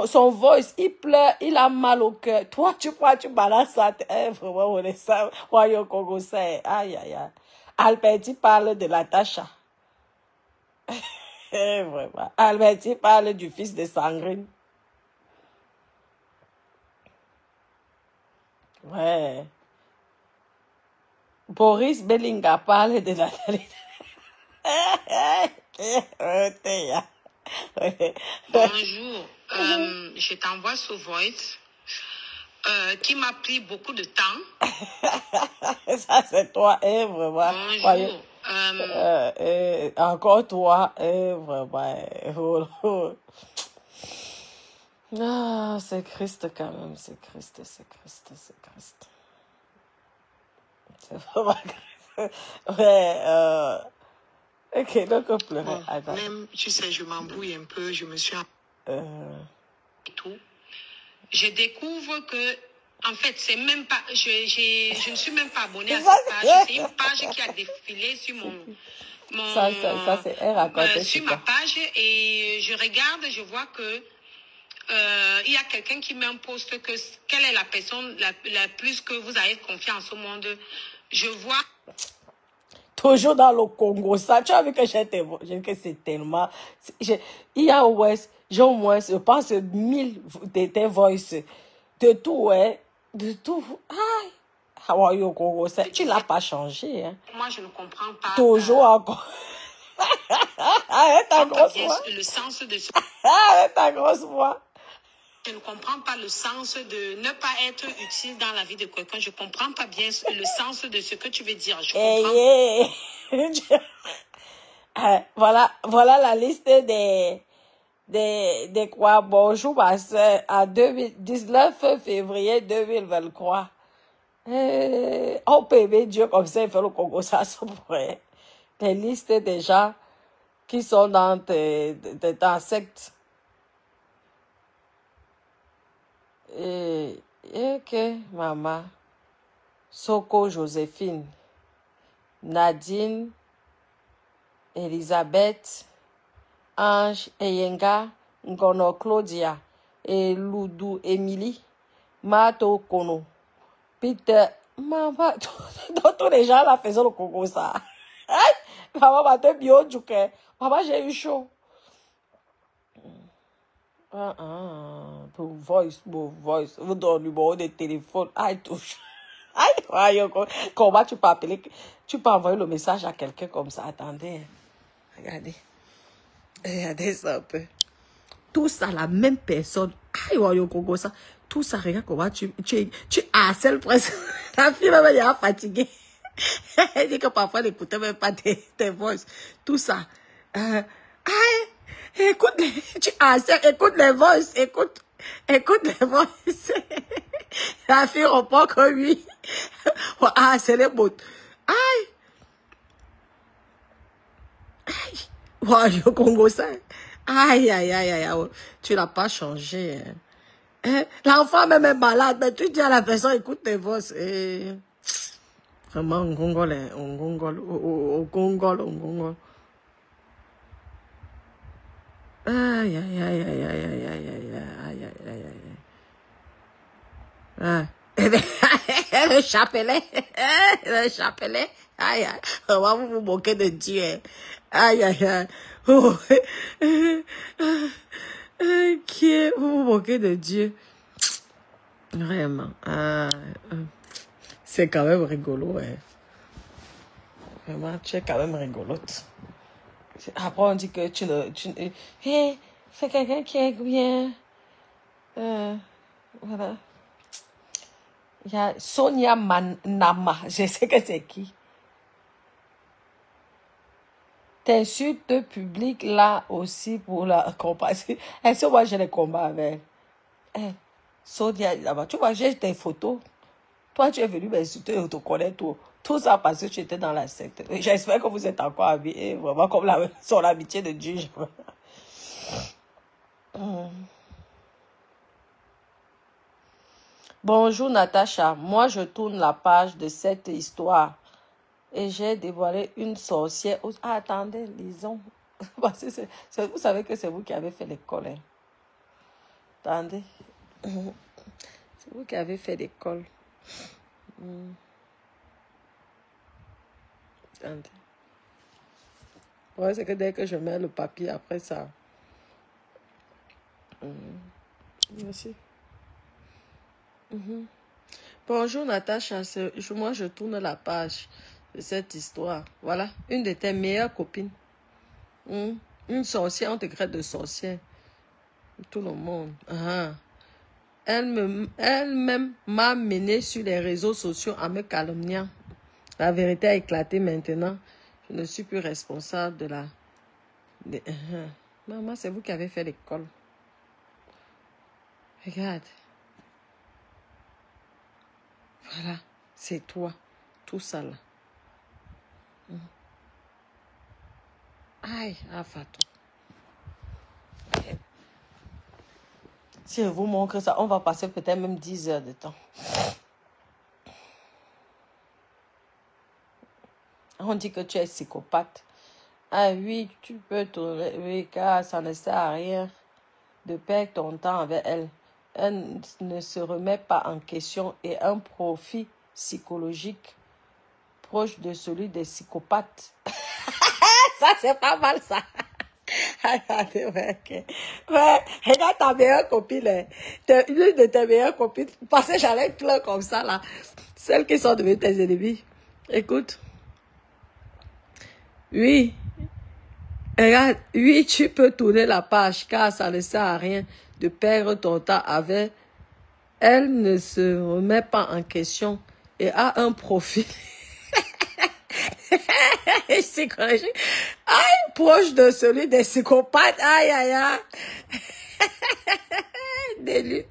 Son voice, il pleure, il a mal au cœur. Toi, tu crois, tu balances ça. Vraiment, on est ça. Royaume Congo, c'est... Aïe, aïe, aïe. Alberti parle de Natacha. Vraiment. Alberti parle du fils de Sandrine. Ouais. Boris Bellinga parle de Nathalie. Bonjour, je t'envoie ce voice qui m'a pris beaucoup de temps. Ça, c'est toi, vraiment. Bonjour. Encore toi, vraiment. Ah, c'est Christ quand même, c'est Christ, c'est Christ, c'est Christ. C'est vraiment Christ. Ouais, ok, donc on pleurait. Bon, même, tu sais, je m'embrouille un peu, je me suis... Et tout. Je découvre que, en fait, c'est même pas... Je ne suis même pas abonnée à cette page. C'est une page qui a défilé sur ça c'est elle racontait sur ma page et je regarde, je vois que il y a quelqu'un qui met un post que quelle est la personne la plus que vous avez confiance au monde. Je vois toujours dans le Congo, ça, tu as vu que que c'est tellement... Il y a au moins, je pense, 1000 de voice, de tout, ouais, de tout. Aïe, Hawaii au Congo, ça, tu l'as pas changé, hein. Moi, je ne comprends pas. Toujours encore. Arrête ta grosse voix. Le sens de ce... Arrête ta grosse voix. Je ne comprends pas le sens de ne pas être utile dans la vie de quelqu'un. Je ne comprends pas bien le sens de ce que tu veux dire. Je comprends. Voilà la liste des quoi. Bonjour, ma soeur. À 19 février 2023. On peut aimer Dieu comme ça, il fait le Congo, ça se pourrait. Les listes des gens qui sont dans ta secte. Ok, maman. Soko Joséphine. Nadine. Elisabeth. Ange Eyenga. Ngono Claudia. Et Loudou Emily. Mato Kono. Peter. Maman. Tous les gens là faisaient le Congo ça. Maman m'a dit bio du cœur. Maman, j'ai eu chaud. Pour voice. Vous donnez le numéro de téléphone. Aïe, touche. Aïe, comment tu peux appeler? Tu peux envoyer le message à quelqu'un comme ça. Attendez. Regardez ça un peu. Tout ça, la même personne. Aïe, Congo, ça. Tout ça, regarde comment tu harcèles presque. La fille, même, elle est fatiguée. Elle dit que parfois, elle n'écoutait même pas tes voices. Tout ça. Aïe. Écoute, écoute les voices, écoute les voices. La fille reprend comme lui. Ah, c'est les mots. Aïe. Wow, le Congo, ça. Aïe. Tu n'as pas changé. Hein? L'enfant même est malade, mais tu dis à la personne, écoute tes voix. Vraiment, on gongole. Aïe. Le chapelet. Aïe. On va vous moquer de Dieu. Aïe. Qui est vous vous moquez de Dieu? Vraiment. C'est quand même rigolo, hein. Vraiment, tu es quand même rigolote. Après, on dit que hey, c'est quelqu'un qui est bien. Voilà. Il y a Sonia Nama. Je sais que c'est qui. T'insultes publiques là aussi pour la compassion. Est-ce que moi j'ai les combats avec Sonia là-bas? Tu vois, j'ai tes photos. Toi, tu es venu m'insulter, on te connaît tout. Tout ça parce que tu étais dans la secte. J'espère que vous êtes encore habillés, vraiment comme son amitié de Dieu. Bonjour Natacha, moi je tourne la page de cette histoire et j'ai dévoilé une sorcière. Ah, attendez, lisons. Vous savez que c'est vous qui avez fait l'école. Hein. Attendez. C'est vous qui avez fait l'école. Attendez. Ouais, c'est que dès que je mets le papier, après ça. Merci. Bonjour Natacha, moi je tourne la page de cette histoire. Voilà, une de tes meilleures copines. Une sorcière, on te crée de sorcière. Tout le monde. Elle-même m'a mené sur les réseaux sociaux en me calomniant. La vérité a éclaté maintenant. Je ne suis plus responsable de la... Maman, c'est vous qui avez fait l'école. Regarde. Voilà, c'est toi. Tout ça là. Aïe, Fatou. Si je vous montre ça, on va passer peut-être même 10 heures de temps. On dit que tu es psychopathe. Ah oui, tu peux tourner. Oui, car ça ne sert à rien de perdre ton temps avec elle. Elle ne se remet pas en question et un profit psychologique proche de celui des psychopathes. Ça, c'est pas mal, ça. Regardez, ouais, regarde ta meilleure copine. L'une de tes meilleures copines. Parce que j'allais plein comme ça, là. Celles qui sont devenues tes ennemis. Écoute. Oui. Regarde, oui, tu peux tourner la page, car ça ne sert à rien de perdre ton temps avec. Elle ne se remet pas en question et a un profil psychologique proche de celui des psychopathes. Aïe, aïe, aïe. Des luttes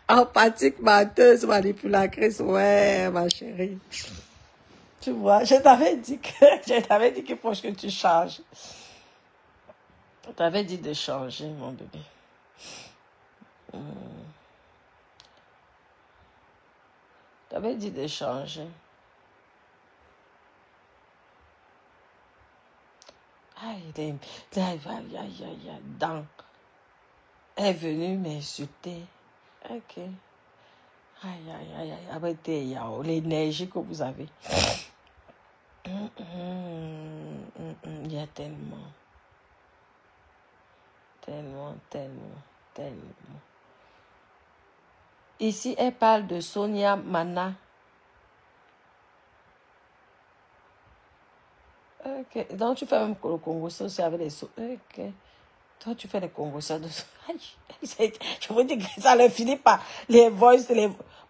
empathiques, menteuses, manipulatrices. Ouais, ma chérie. Tu vois, je t'avais dit qu'il faut que tu changes. Je t'avais dit de changer, mon bébé. Je t'avais dit de changer. Aïe, Dan est venu m'insulter. Ok. Aïe, arrêtez, l'énergie que vous avez. Il y a tellement. Ici, elle parle de Sonia Mana. Ok. Donc, tu fais même le Congo aussi avec les... Ok. Toi, tu fais les Congos. Je vous dis que ça ne finit pas. Les voices,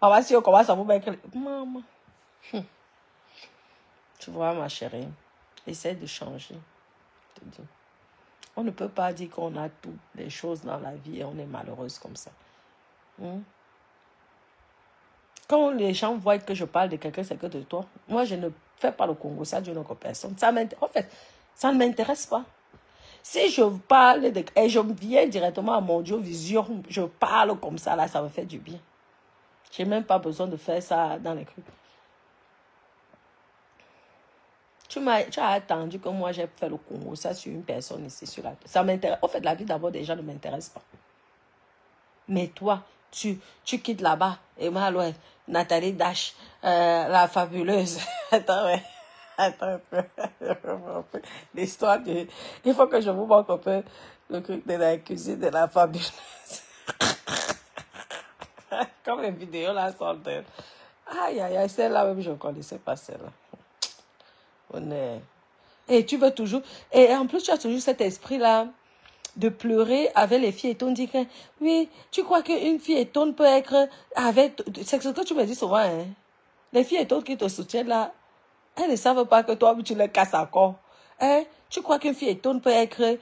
Maman, si on commence à vous mettre... Maman. Tu vois, ma chérie. Essaie de changer. Je te dis. On ne peut pas dire qu'on a toutes les choses dans la vie et on est malheureuse comme ça. Quand les gens voient que je parle de quelqu'un, c'est que de toi. Moi, je ne fais pas le Congo, ça d'une autre personne. En fait, ça ne m'intéresse pas. Si je parle et je viens directement à mon Dieu Vision, je parle comme ça, là, ça me fait du bien. Je n'ai même pas besoin de faire ça dans les trucs. Tu as attendu que moi j'ai fait le Congo, ça sur une personne ici, sur la... Ça m'intéresse. En fait, la vie d'abord des gens ne m'intéresse pas. Mais toi, tu quittes là-bas. Et moi, alors, Nathalie Dash, la fabuleuse. Attends un peu. L'histoire de... Il faut que je vous montre un peu le truc de la cuisine de la fabuleuse. Comme les vidéos là sont de... Aïe, celle-là même, je ne connaissais pas celle-là. Et tu veux toujours... Et en plus, tu as toujours cet esprit-là de pleurer avec les filles étonnes. Dit que, oui, tu crois qu'une fille étonne peut être avec... C'est ce que tu me dis souvent, hein. Les filles étonnes qui te soutiennent là, elles ne savent pas que toi, tu les casses encore. Hein? Tu crois qu'une fille étonne peut être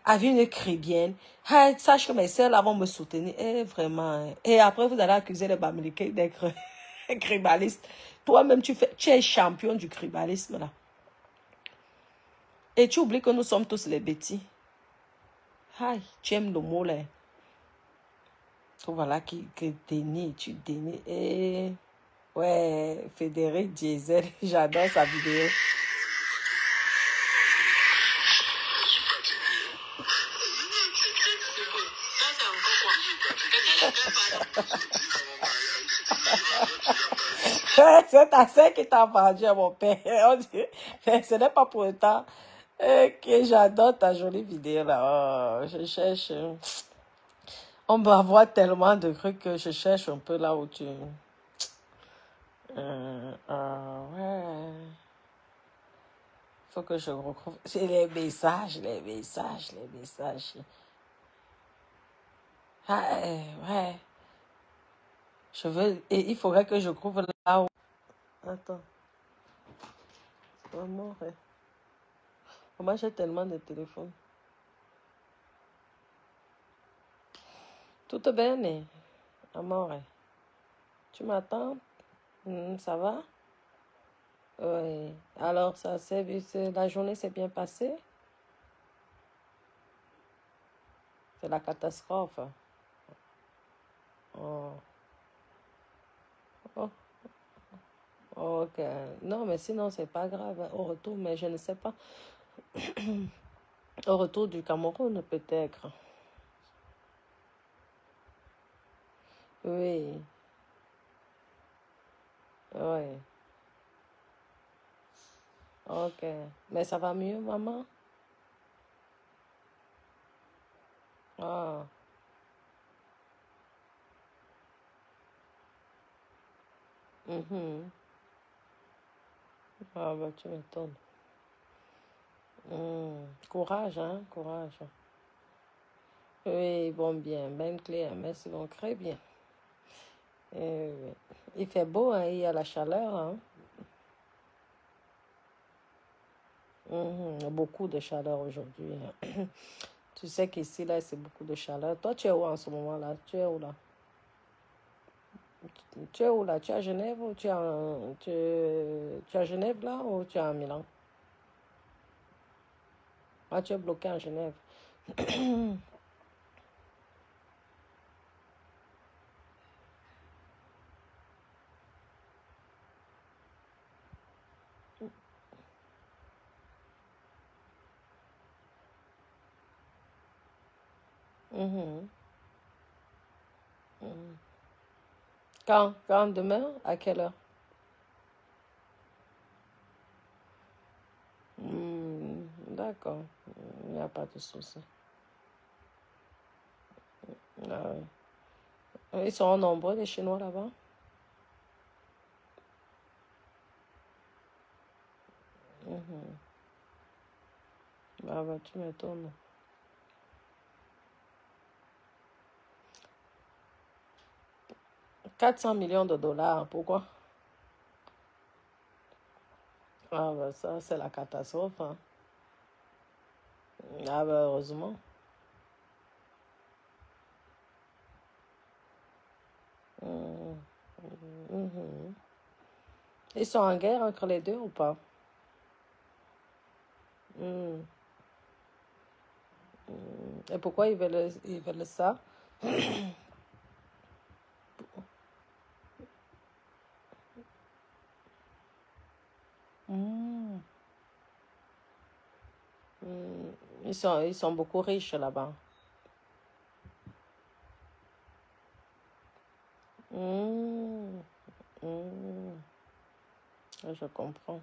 avec une chrétienne? Sache que mes sœurs là vont me soutenir. Vraiment. Et après, vous allez accuser les Bamileke d'être tribalistes. Toi-même, tu es champion du tribalisme là. Et tu oublies que nous sommes tous les bêtis. Tu aimes le mot là. Voilà qui dénie, tu dénies. Et ouais, Frédéric Diesel, j'adore sa vidéo. C'est ta sœur qui t'a vendu à mon père. Ce n'est pas pour autant que j'adore ta jolie vidéo là. Oh, je cherche. On va voir tellement de trucs que je cherche un peu là où tu... ouais. Faut que je retrouve... C'est les messages. Ouais. Je veux... Et il faudrait que je trouve là où... Attends. Vraiment, ouais. Moi, j'ai tellement de téléphones. Tout bene, amore. Tu m'attends? Ça va? Oui. Alors, la journée s'est bien passée? C'est la catastrophe. Oh. Oh. Ok. Non, mais sinon, c'est pas grave. Au retour, mais je ne sais pas. Au retour du Cameroun, peut-être. Oui. Oui. Ok. Mais ça va mieux, maman? Ah. Mhm. Ah, bah, tu m'étonnes. Courage, hein? Courage. Oui, ils vont bien. Ben clair. Merci, ils vont très bien. Oui. Il fait beau, hein? Il y a la chaleur, hein? Beaucoup de chaleur aujourd'hui. Tu sais qu'ici, là, c'est beaucoup de chaleur. Toi, tu es où en ce moment, là? Tu es où, là? Tu es où, là? Tu es à Genève ou tu es à Genève, là, ou tu es à Milan? Ah, tu es bloqué en Genève. Mhm. Mhm. Quand demain? À quelle heure? D'accord. Il n'y a pas de souci. Ah oui. Ils sont nombreux, les Chinois, là-bas? Mhm. Bah, tu m'étonnes. 400 millions de dollars, pourquoi? Ah, bah, ça, c'est la catastrophe, hein. Ah, bah, heureusement. Mhm. Mhm. Ils sont en guerre entre les deux ou pas? Mhm. Et pourquoi ils veulent ça? Mhm. Mhm. Ils sont beaucoup riches là-bas. Mhm. Mhm. Je comprends.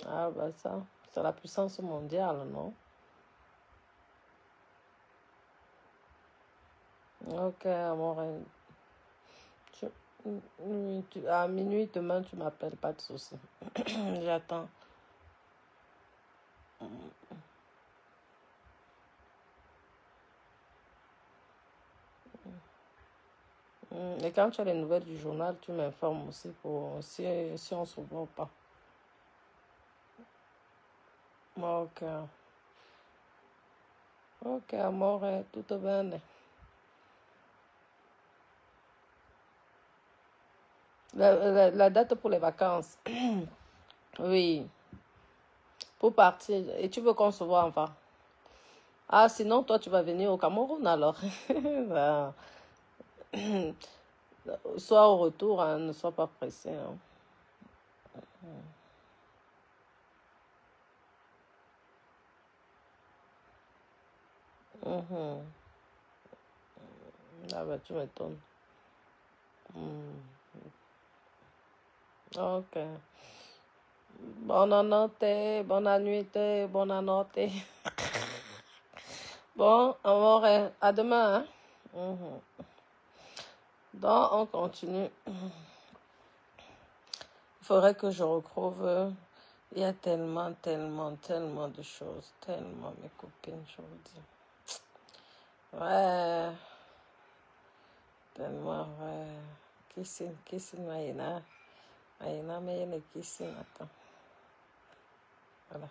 Ah, bah ça, c'est la puissance mondiale, non? Ok, mon tu, à minuit demain, tu m'appelles, pas de souci. J'attends. Et quand tu as les nouvelles du journal, tu m'informes aussi pour si on se voit ou pas. Ok. Ok, amore, tutto bene. La date pour les vacances. Oui. Pour partir. Et tu veux qu'on se voit enfin? Ah, sinon, toi, tu vas venir au Cameroun alors. Ben, sois au retour, hein, ne sois pas pressé. Hein. Mhm. Ah ben, tu m'étonnes. Ok. Buonanotte, bonne nuit, bonne notte. Bon, amore, à demain. Hein? Donc, on continue. Il faudrait que je retrouve. Il y a tellement de choses. Tellement, mes copines, je vous dis. Ouais. Tellement, ouais. Kissing, Maïna. Maïna, mais il y a kissing. Attends. Voilà.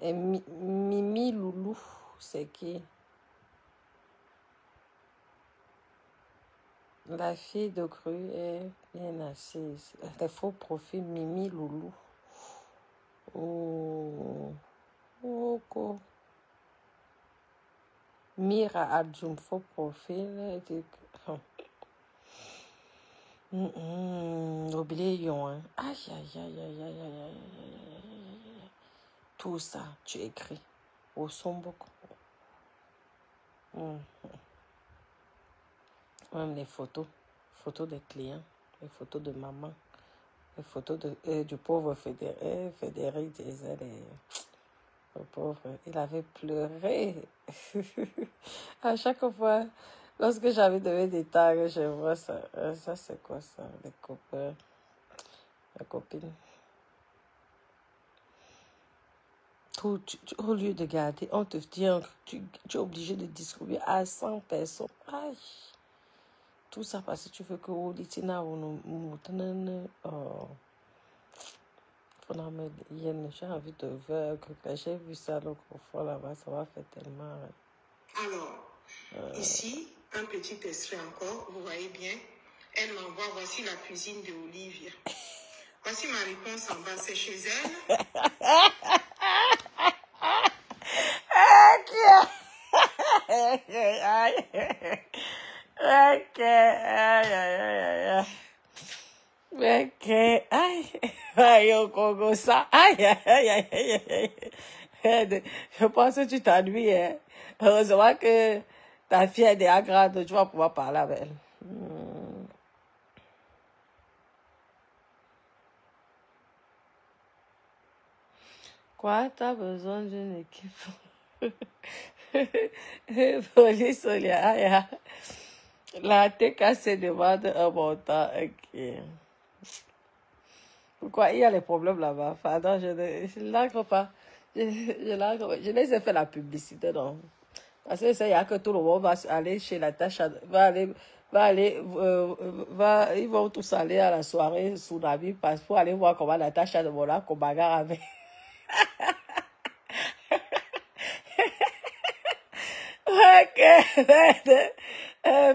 Et Mimi Loulou, c'est qui? La fille de Grue est bien assise. Les faux profils Mimi Loulou. Oh. Oh. Mira Adjoum, faux profil. Oublions. Hein. Aïe. Tout ça, tu écris. Au son beaucoup. Même les photos. Photos des clients. Les photos de maman. Les photos du pauvre Frédéric disait, le pauvre, il avait pleuré. À chaque fois, lorsque j'avais donné des tags, je vois ça. Ça, c'est quoi ça? Les copains, les copines. Tout, au lieu de garder, on te dit, tu es obligé de distribuer à 100 personnes. Aïe. Tout ça parce que tu veux que Olitina ou j'ai envie de voir que j'ai vu ça l'autre fois là-bas, ça m'a fait tellement. Alors, ici, un petit extrait encore, vous voyez bien, elle m'envoie, voici la cuisine de Olivia. Voici ma réponse en bas, c'est chez elle. Je pense que tu t'ennuies. Hein? Heureusement que ta fille est déjà grande, tu vas pouvoir parler avec elle. Quoi, t'as besoin d'une équipe? Police Solia. La TK se demande un montant. Ok. Pourquoi il y a les problèmes là-bas? Pardon, je ne l'agre pas. Je laisse faire la publicité, non. Parce que ça, il y a que tout le monde va aller chez la tâche, ils vont tous aller à la soirée sous la vie pour aller voir comment la tâche de Mola qu'on bagarre avec.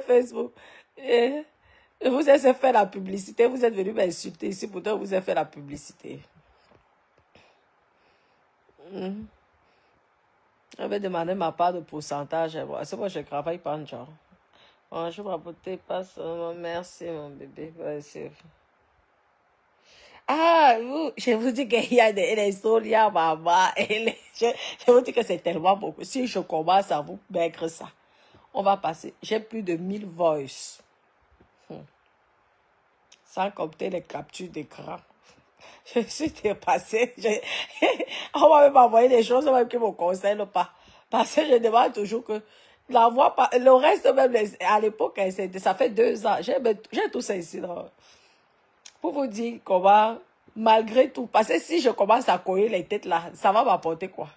Facebook. Vous avez fait la publicité, vous êtes venu m'insulter ici, pourtant vous avez fait la publicité. Je vais demander ma part de pourcentage. C'est moi, je travaille pas en genre. Bonjour, ma beauté, passe. Merci, mon bébé. Ah, je vous dis qu'il y a des histoires, maman. Je vous dis que c'est tellement beaucoup. Si je commence à vous mettre ça, on va passer. J'ai plus de 1000 voices. Sans compter les captures d'écran. Je suis dépassée. On va même envoyer des choses, même qui ne me concernent pas. Parce que je demande toujours que la voix, le reste même, à l'époque, ça fait 2 ans. J'ai tout ça ici. Là. Pour vous dire comment, malgré tout, parce que si je commence à coller les têtes là, ça va m'apporter quoi?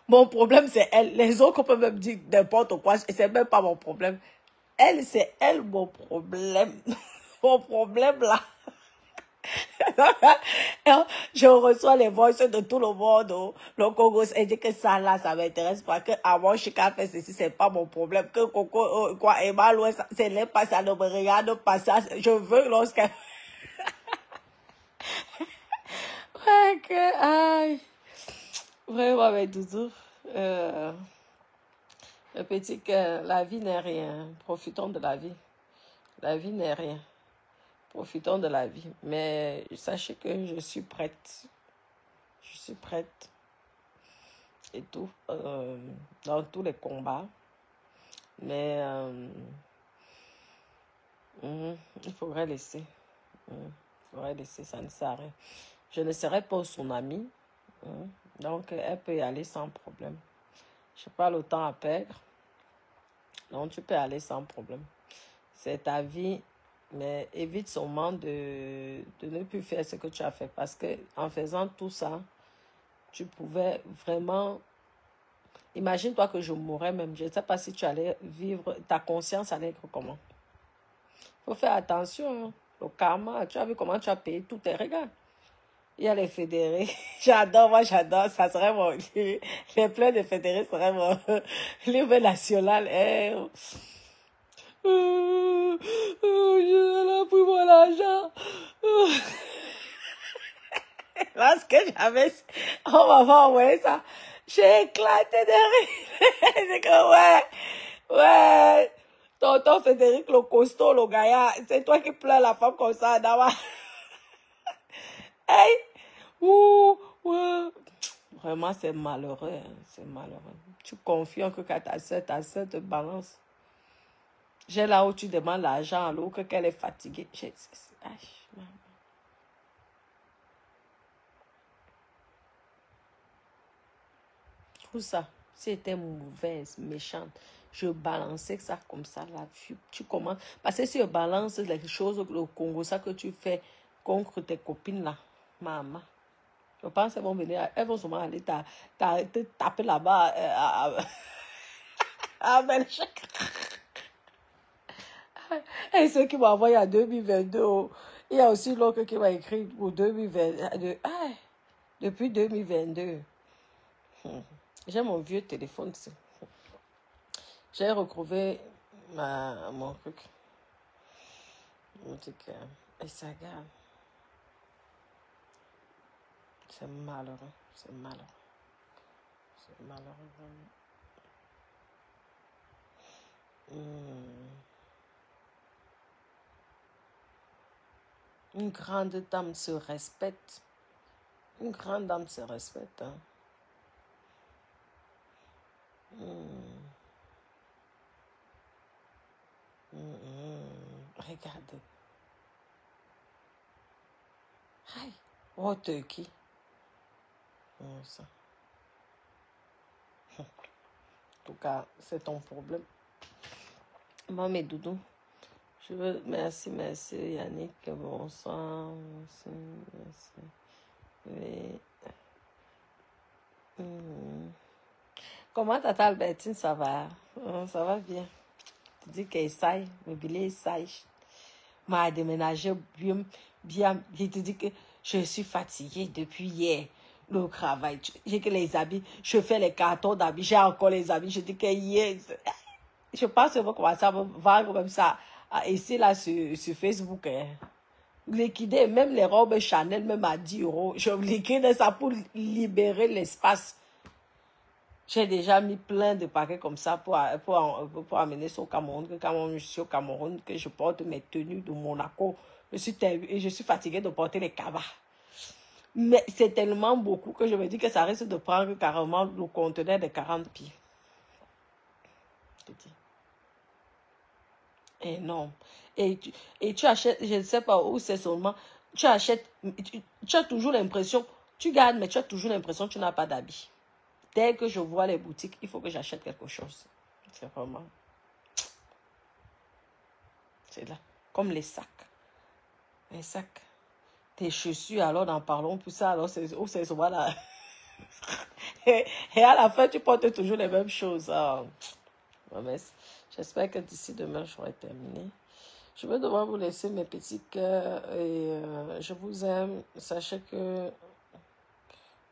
Mon problème, c'est elle. Les autres peuvent même dire n'importe quoi, et c'est même pas mon problème. Elle, c'est elle mon problème. Mon problème là. Je reçois les voix de tout le monde. Le Congo, elle dit que ça là, ça m'intéresse pas. Que avant, Chika fait ceci, c'est pas mon problème. Que Coco, quoi, Emma, c'est n'est pas ça, ne me regarde pas ça. Je veux lorsqu'elle. Ouais, que, aïe. Vraiment, mais Doudou. Le petit cœur, la vie n'est rien. Profitons de la vie. La vie n'est rien. Profitons de la vie. Mais sachez que je suis prête. Je suis prête. Et tout. Dans tous les combats. Mais il faudrait laisser. Il faudrait laisser. Ça ne sert à rien. Je ne serai pas son amie. Donc, elle peut y aller sans problème. Je n'ai pas le temps à perdre. Donc, tu peux aller sans problème. C'est ta vie. Mais évite seulement de ne plus faire ce que tu as fait. Parce que en faisant tout ça, tu pouvais vraiment... Imagine-toi que je mourrais même. Je ne sais pas si tu allais vivre... Ta conscience allait être comment. Il faut faire attention. Hein. Le karma, tu as vu comment tu as payé tous tes regards. Il y a les fédérés. J'adore, moi j'adore. Ça serait mon... Les plans de fédérés seraient mon livre national. Elle a pris mon argent. Lorsque j'avais... On m'a envoyé ça. J'ai éclaté de rire. C'est que ouais. Tonton Frédéric, le costaud, le gaillard. C'est toi qui pleures la femme comme ça, Dama. Hey! Ouais. Vraiment, c'est malheureux. Hein. C'est malheureux. Tu confies que quand ta soeur te balance. J'ai là où tu demandes l'argent à l'autre, qu'elle est fatiguée. Tout ça, si elle était mauvaise, méchante, je balançais ça comme ça, là. Tu commences. Parce que si je balance les choses au Congo, ça que tu fais contre tes copines là, maman. Je pense qu'elles vont venir, elles vont sûrement aller te taper là-bas à Belgique. Et ceux qui m'ont envoyé en 2022, il y a aussi l'autre qui m'a écrit pour 2022. Depuis 2022. J'ai mon vieux téléphone. J'ai retrouvé mon truc. Et ça garde. C'est malheureux. C'est malheureux. C'est malheureux. Une grande dame se respecte. Une grande dame se respecte. Hein. Regardez. Aïe. Oh, Turquie. Ça. En tout cas, c'est ton problème. Moi, mes doudous. Je veux... Merci Yannick. Bonsoir. Merci. Oui. Comment tata Albertine, ça va? Ça va bien. Tu dis qu'elle essaye, mais Billy essaye. M'a déménagé bien. Je te dis que je suis fatiguée depuis hier. Le travail. J'ai que les habits. Je fais les cartons d'habits. J'ai encore les habits. Je dis que hier. Je pense que je vais commencer à me vendre comme ça. Ici, là, sur Facebook. Hein. Liquider même les robes Chanel, même à 10 €. Je liquide ça pour libérer l'espace. J'ai déjà mis plein de paquets comme ça pour amener ça au Cameroun. Que quand je suis au Cameroun, que je porte mes tenues de Monaco. Je suis fatiguée de porter les cabas. Mais c'est tellement beaucoup que je me dis que ça risque de prendre carrément le conteneur de 40 pieds. Je te dis. Énorme. Et tu achètes, je ne sais pas où c'est seulement, tu achètes, tu as toujours l'impression, tu gardes, mais tu as toujours l'impression que tu n'as pas d'habits. Dès que je vois les boutiques, il faut que j'achète quelque chose. C'est vraiment... C'est là. Comme les sacs. Les sacs. Tes chaussures, alors n'en parlons plus ça. Alors c'est souvent là. Et à la fin, tu portes toujours les mêmes choses. Oh. Je J'espère que d'ici demain, j'aurai terminé. Je vais devoir vous laisser mes petits cœurs et je vous aime. Sachez que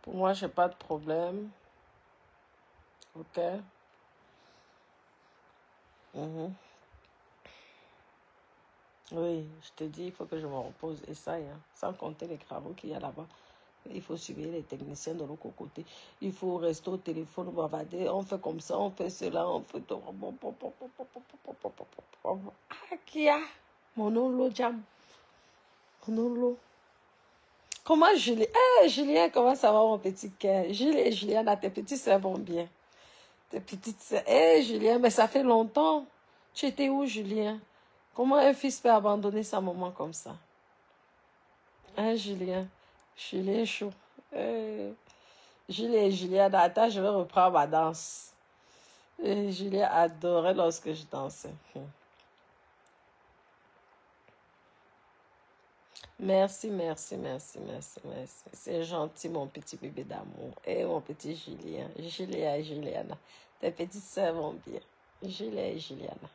pour moi, je n'ai pas de problème. Ok? Oui, je te dis, il faut que je me repose. Et ça, hein, sans compter les travaux qu'il y a là-bas. Il faut suivre les techniciens de l'autre côté. Il faut rester au téléphone, bavarder. On fait comme ça, on fait cela, on fait tout. Ah, qui a? Mon nom, Jam. Mon nom, comment Julien? Julien, comment ça va, mon petit cœur? Jules et Julien, tes petits sœurs vont bien. Tes petites sœurs. Julien, mais ça fait longtemps. Tu étais où, Julien? Comment un fils peut abandonner sa maman comme ça? Hein, Julien? Julien chaud. Julien et Julien, attends, je vais reprendre ma danse. Julien adorait lorsque je dansais. Merci, merci, merci, merci, merci. C'est gentil, mon petit bébé d'amour. Et mon petit Julien. Julien et Juliana. Tes petites sœurs vont bien. Julien et Juliana.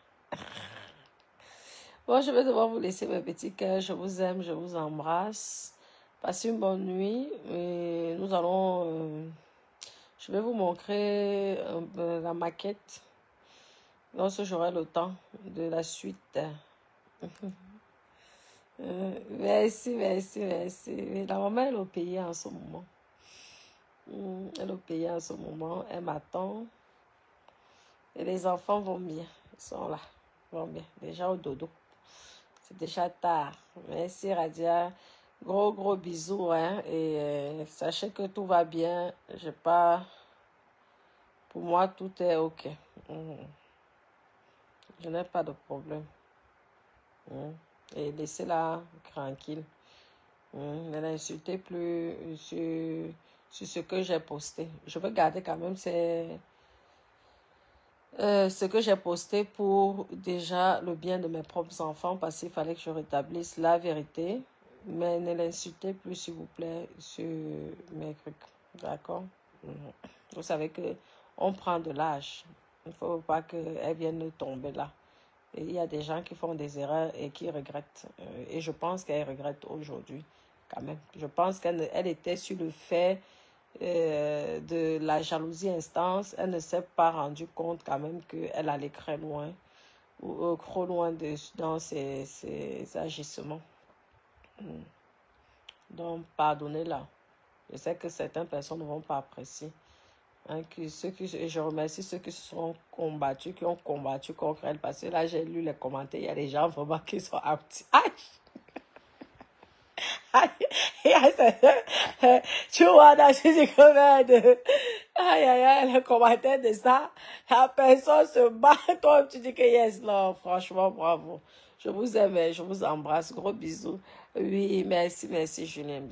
Bon, je vais devoir vous laisser, mes petits cœurs. Je vous aime, je vous embrasse. Passez une bonne nuit. Et nous allons... je vais vous montrer la maquette. Lorsque j'aurai le temps de la suite. Merci, merci, merci. La maman, elle est au pays en ce moment. Elle est au pays en ce moment. Elle m'attend. Et les enfants vont bien. Ils sont là. Ils vont bien. Déjà au dodo. C'est déjà tard. Merci, Radia. Gros bisous. Hein? Et sachez que tout va bien. J'ai pas... Pour moi, tout est OK. Je n'ai pas de problème. Et laissez-la tranquille. Ne l'insultez plus sur ce que j'ai posté. Je veux garder quand même ce que j'ai posté pour déjà le bien de mes propres enfants parce qu'il fallait que je rétablisse la vérité. Mais ne l'insultez plus, s'il vous plaît, sur mes trucs. D'accord? Vous savez qu'on prend de l'âge. Il ne faut pas qu'elle vienne tomber là. Et il y a des gens qui font des erreurs et qui regrettent. Et je pense qu'elle regrette aujourd'hui, quand même. Je pense qu'elle était sur le fait de la jalousie instance. Elle ne s'est pas rendue compte quand même qu'elle allait très loin ou trop loin dans ses agissements. Donc, pardonnez-la. Je sais que certaines personnes ne vont pas apprécier. Hein, je remercie ceux qui se sont combattus, qui ont combattu contre elle, parce que là, j'ai lu les commentaires, il y a des gens vraiment qui sont aptis. Tu vois, dans ces commentaires, les commentaires de ça, la personne se bat, toi, tu dis que yes, non, franchement, bravo. Je vous aime, je vous embrasse, gros bisous. Oui, merci, Julien.